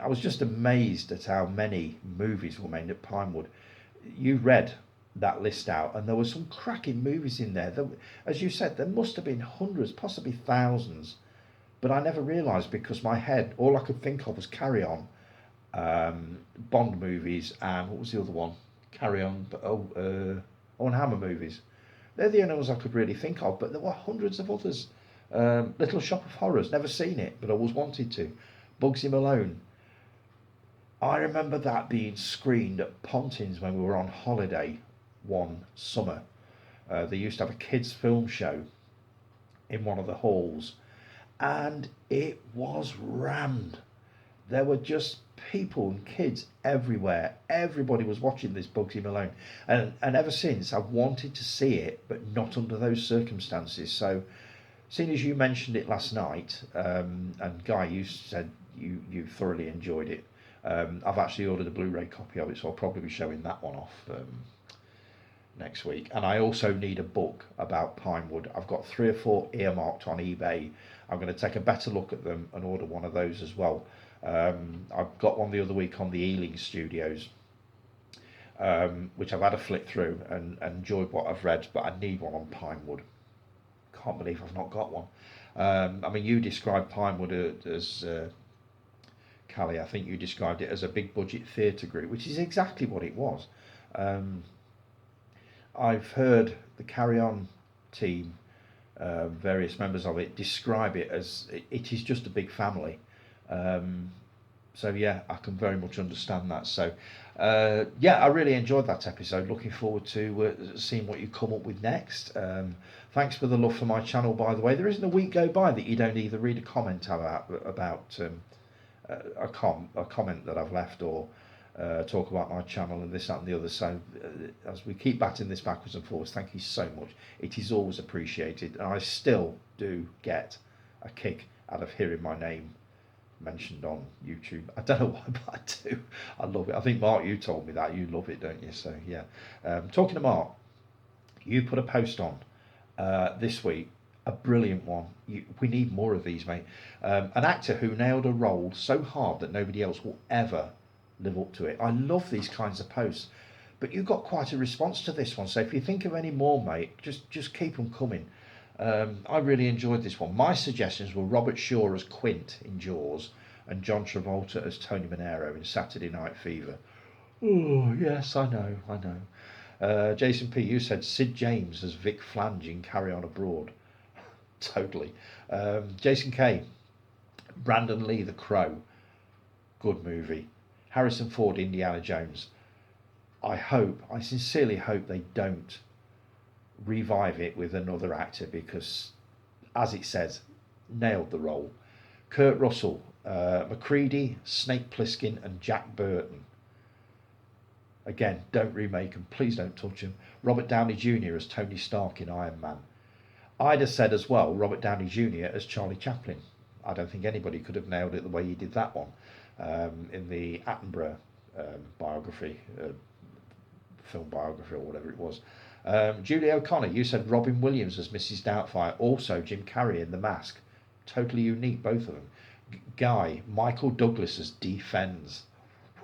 I was just amazed at how many movies were made at Pinewood. You read that list out, and there were some cracking movies in there. As you said, there must have been hundreds, possibly thousands, but I never realised because my head, all I could think of was Carry On, Bond movies, and what was the other one? Carry On, and Hammer movies. They're the only ones I could really think of, but there were hundreds of others. Little Shop of Horrors, never seen it, but always wanted to. Bugsy Malone. I remember that being screened at Pontins when we were on holiday one summer. They used to have a kids' film show in one of the halls, and it was rammed. There were just people and kids everywhere. Everybody was watching this Bugsy Malone, and ever since I've wanted to see it, but not under those circumstances. So, seeing as you mentioned it last night, and Guy, you said you thoroughly enjoyed it. I've actually ordered a Blu-ray copy of it, so I'll probably be showing that one off next week. And I also need a book about Pinewood. I've got 3 or 4 earmarked on eBay. I'm going to take a better look at them and order one of those as well. I've got one the other week on the Ealing Studios, which I've had a flick through and enjoyed what I've read, but I need one on Pinewood. Can't believe I've not got one. I mean, you described Pinewood as Callie. I think you described it as a big budget theatre group, which is exactly what it was. I've heard the Carry On team, various members of it, describe it as it is just a big family. So yeah, I can very much understand that. So yeah, I really enjoyed that episode. Looking forward to seeing what you come up with next. Thanks for the love for my channel, by the way. There isn't a week go by that you don't either read a comment about a comment that I've left, or talk about my channel and this, that and the other. So as we keep batting this backwards and forwards, thank you so much. It is always appreciated, and I still do get a kick out of hearing my name mentioned on YouTube. I don't know why, but I do. I love it. I think, Mark, you told me that you love it, don't you? So yeah. Talking to Mark, you put a post on this week, a brilliant one. We need more of these, mate. An actor who nailed a role so hard that nobody else will ever live up to it. I love these kinds of posts, but you got quite a response to this one. So if you think of any more, mate, just keep them coming. I really enjoyed this one. My suggestions were Robert Shaw as Quint in Jaws and John Travolta as Tony Manero in Saturday Night Fever. Oh, yes, I know. Jason P., you said Sid James as Vic Flange in Carry On Abroad. Totally. Jason K., Brandon Lee, The Crow. Good movie. Harrison Ford, Indiana Jones. I sincerely hope they don't revive it with another actor, because, as it says, nailed the role. Kurt Russell, McCready, Snake Plissken and Jack Burton. Again, don't remake them, please don't touch them. Robert Downey Jr. as Tony Stark in Iron Man. I'd have said as well Robert Downey Jr. as Charlie Chaplin. I don't think anybody could have nailed it the way he did that one in the Attenborough biography, film biography or whatever it was. Julie O'Connor, you said Robin Williams as Mrs. Doubtfire. Also Jim Carrey in The Mask. Totally unique, both of them. Guy, Michael Douglas as D. Fens.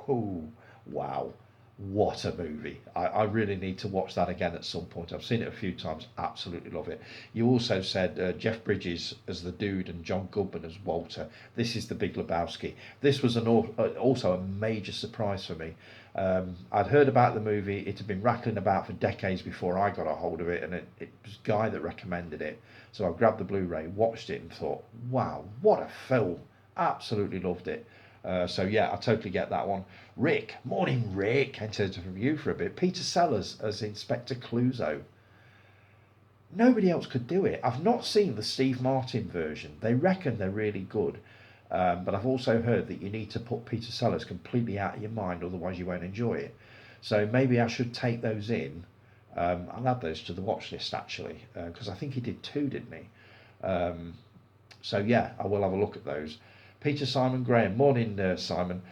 Oh, wow. What a movie. I really need to watch that again at some point. I've seen it a few times. Absolutely love it. You also said Jeff Bridges as the dude and John Goodman as Walter. This is The Big Lebowski. This was also a major surprise for me. I'd heard about the movie. It had been rattling about for decades before I got a hold of it, and it was Guy that recommended it. So I grabbed the Blu-ray, watched it and thought, wow, what a film. Absolutely loved it. So yeah, I totally get that one. Rick, morning Rick, entered a review for a bit. Peter Sellers as Inspector Clouseau. Nobody else could do it. I've not seen the Steve Martin version. They reckon they're really good. But I've also heard that you need to put Peter Sellers completely out of your mind, otherwise you won't enjoy it. So maybe I should take those in. I'll add those to the watch list actually, because I think he did 2, didn't he? So yeah, I will have a look at those. Peter Simon Graham, morning Simon.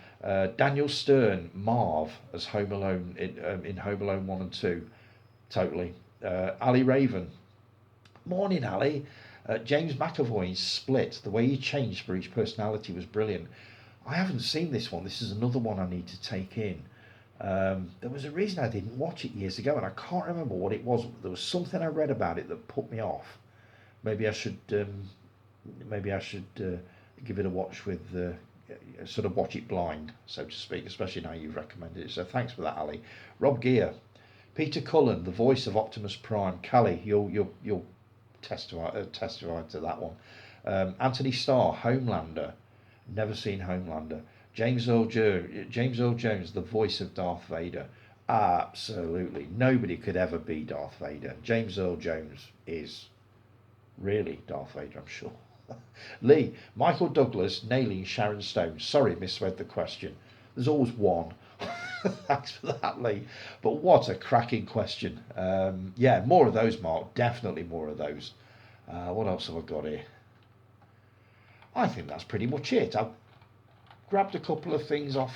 Daniel Stern, Marv as Home Alone in Home Alone 1 and 2. Totally. Ali Raven, morning Ali. James McAvoy in Split. The way he changed for each personality was brilliant. I haven't seen this one. This is another one I need to take in. There was a reason I didn't watch it years ago, and I can't remember what it was. There was something I read about it that put me off. Maybe I should give it a watch with sort of watch it blind, so to speak, especially now you've recommended it. So thanks for that, Ali. Rob Gear, Peter Cullen, the voice of Optimus Prime. Callie, you'll testify to that one. Anthony Starr, Homelander. Never seen Homelander. James Earl Jones, the voice of Darth Vader. Absolutely, nobody could ever be Darth Vader. James Earl Jones is really Darth Vader, I'm sure. Lee, Michael Douglas nailing Sharon Stone. Sorry, misread the question. There's always one. Thanks for that, Lee. But what a cracking question. Yeah, more of those, Mark. Definitely more of those. What else have I got here? I think that's pretty much it. I've grabbed a couple of things off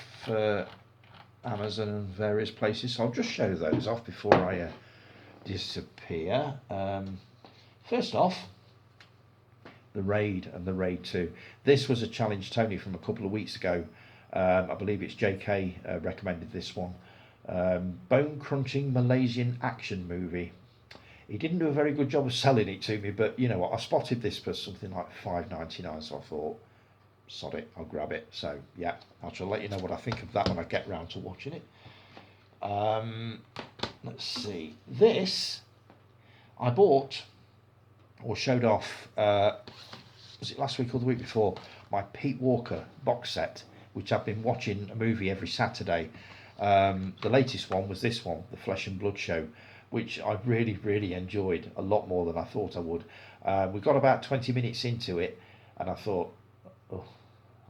Amazon and various places, so I'll just show those off before I disappear. First off, the Raid and the Raid 2. This was a challenge, Tony, from a couple of weeks ago. I believe it's JK recommended this one. Bone-crunching Malaysian action movie. He didn't do a very good job of selling it to me, but you know what, I spotted this for something like $5.99, so I thought, sod it, I'll grab it. So yeah, I shall let you know what I think of that when I get round to watching it. Let's see, this I bought or showed off, was it last week or the week before, my Pete Walker box set, which I've been watching a movie every Saturday. The latest one was this one, The Flesh and Blood Show, which I really, really enjoyed a lot more than I thought I would. We got about 20 minutes into it, and I thought, oh,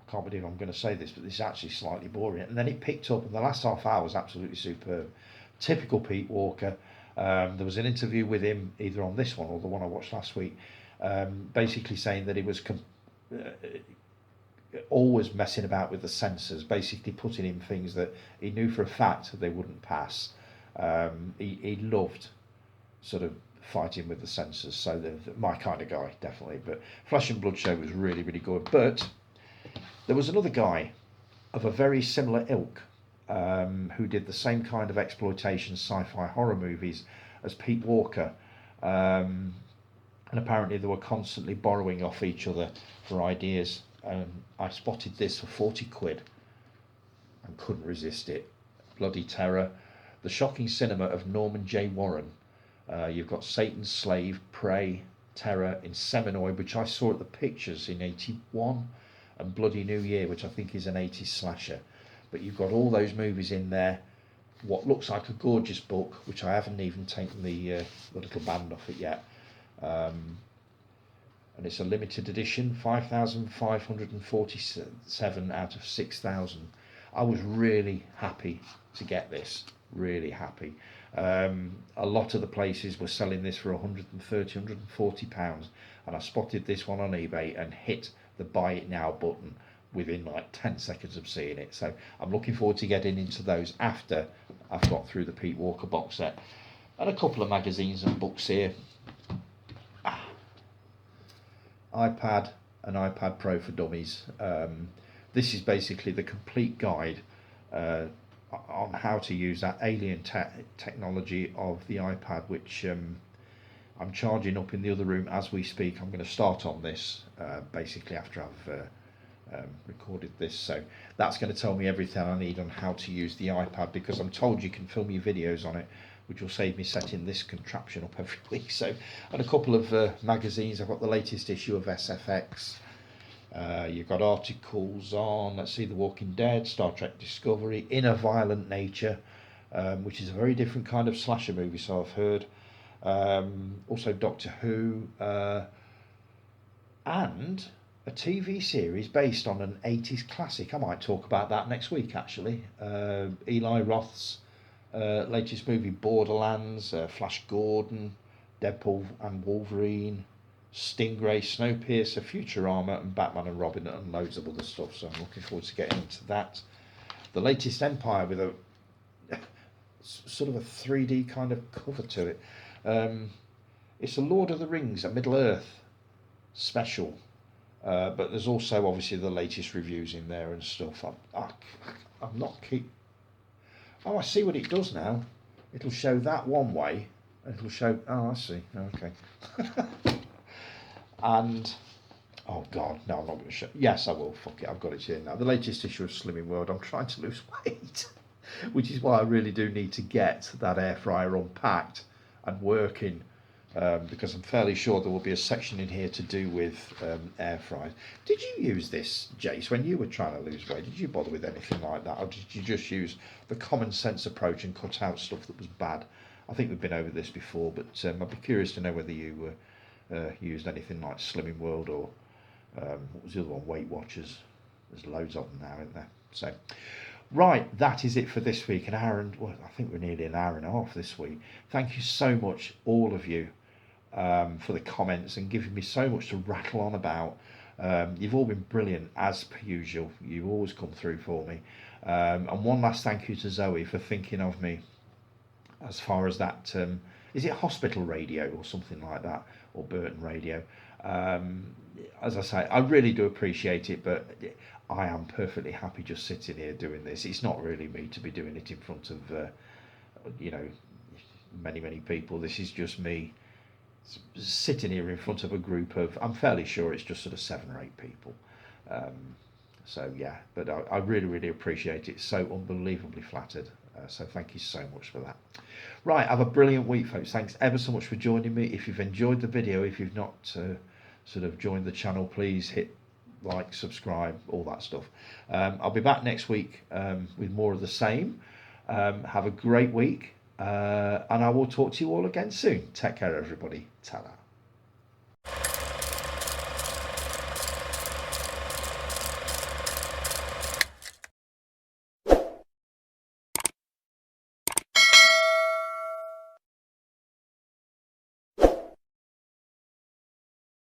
I can't believe I'm going to say this, but this is actually slightly boring. And then it picked up, and the last half hour was absolutely superb. Typical Pete Walker. There was an interview with him, either on this one or the one I watched last week, basically saying that he was always messing about with the censors, basically putting in things that he knew for a fact they wouldn't pass. He loved sort of fighting with the censors, so my kind of guy, definitely. But Flesh and Blood Show was really, really good. But there was another guy of a very similar ilk who did the same kind of exploitation sci-fi horror movies as Pete Walker, and apparently they were constantly borrowing off each other for ideas. I spotted this for 40 quid and couldn't resist it. Bloody Terror, The Shocking Cinema of Norman J. Warren. You've got Satan's Slave, Prey, Terror, Inseminoid, which I saw at the Pictures in 81, and Bloody New Year, which I think is an 80s slasher. But you've got all those movies in there. What looks like a gorgeous book, which I haven't even taken the little band off it yet. And it's a limited edition, 5,547 out of 6,000. I was really happy to get this, really happy. A lot of the places were selling this for 130, 140 pounds, and I spotted this one on eBay and hit the buy it now button within like 10 seconds of seeing it. So I'm looking forward to getting into those after I've got through the Pete Walker box set. And a couple of magazines and books here. iPad and iPad Pro for Dummies. This is basically the complete guide on how to use that alien technology of the iPad, which I'm charging up in the other room as we speak. I'm going to start on this basically after I've recorded this, so that's going to tell me everything I need on how to use the iPad, because I'm told you can film your videos on it, which will save me setting this contraption up every week. So, and a couple of magazines. I've got the latest issue of SFX. You've got articles on, let's see, The Walking Dead, Star Trek Discovery, In a Violent Nature, which is a very different kind of slasher movie, so I've heard. Also Doctor Who, and a TV series based on an 80s classic. I might talk about that next week, actually. Eli Roth's latest movie, Borderlands, Flash Gordon, Deadpool and Wolverine, Stingray, Snowpiercer, Futurama, and Batman and Robin, and loads of other stuff. So I'm looking forward to getting into that. The latest Empire with a sort of a 3D kind of cover to it. It's a Lord of the Rings, a Middle Earth special. But there's also obviously the latest reviews in there and stuff. I'm not keep. Oh, I see what it does now. It'll show that one way. It'll show. Oh, I see. Okay. And oh god, no, I'm not going to show. Yes, I will. Fuck it, I've got it here now. The latest issue of Slimming World. I'm trying to lose weight, which is why I really do need to get that air fryer unpacked and working. Because I'm fairly sure there will be a section in here to do with air fryers. Did you use this, Jace, when you were trying to lose weight? Did you bother with anything like that, or did you just use the common sense approach and cut out stuff that was bad? I think we've been over this before, but I'd be curious to know whether you used anything like Slimming World or What was the other one? Weight Watchers. There's loads of them now, isn't there? So, right, that is it for this week. An hour and, well, I think we're nearly an hour and a half this week. Thank you so much, all of you, for the comments and giving me so much to rattle on about. You've all been brilliant, as per usual. You've always come through for me. And one last thank you to Zoe for thinking of me as far as that. Is it hospital radio or something like that, or Burton radio? As I say, I really do appreciate it, but I am perfectly happy just sitting here doing this. It's not really me to be doing it in front of, you know, many people. This is just me sitting here in front of a group of, I'm fairly sure it's just sort of 7 or 8 people. So yeah, but I really appreciate it. So unbelievably flattered. So thank you so much for that. Right, have a brilliant week, folks. Thanks ever so much for joining me. If you've enjoyed the video, if you've not sort of joined the channel, please hit like, subscribe, all that stuff. I'll be back next week with more of the same. Have a great week, and I will talk to you all again soon. Take care, everybody. Ta-ra.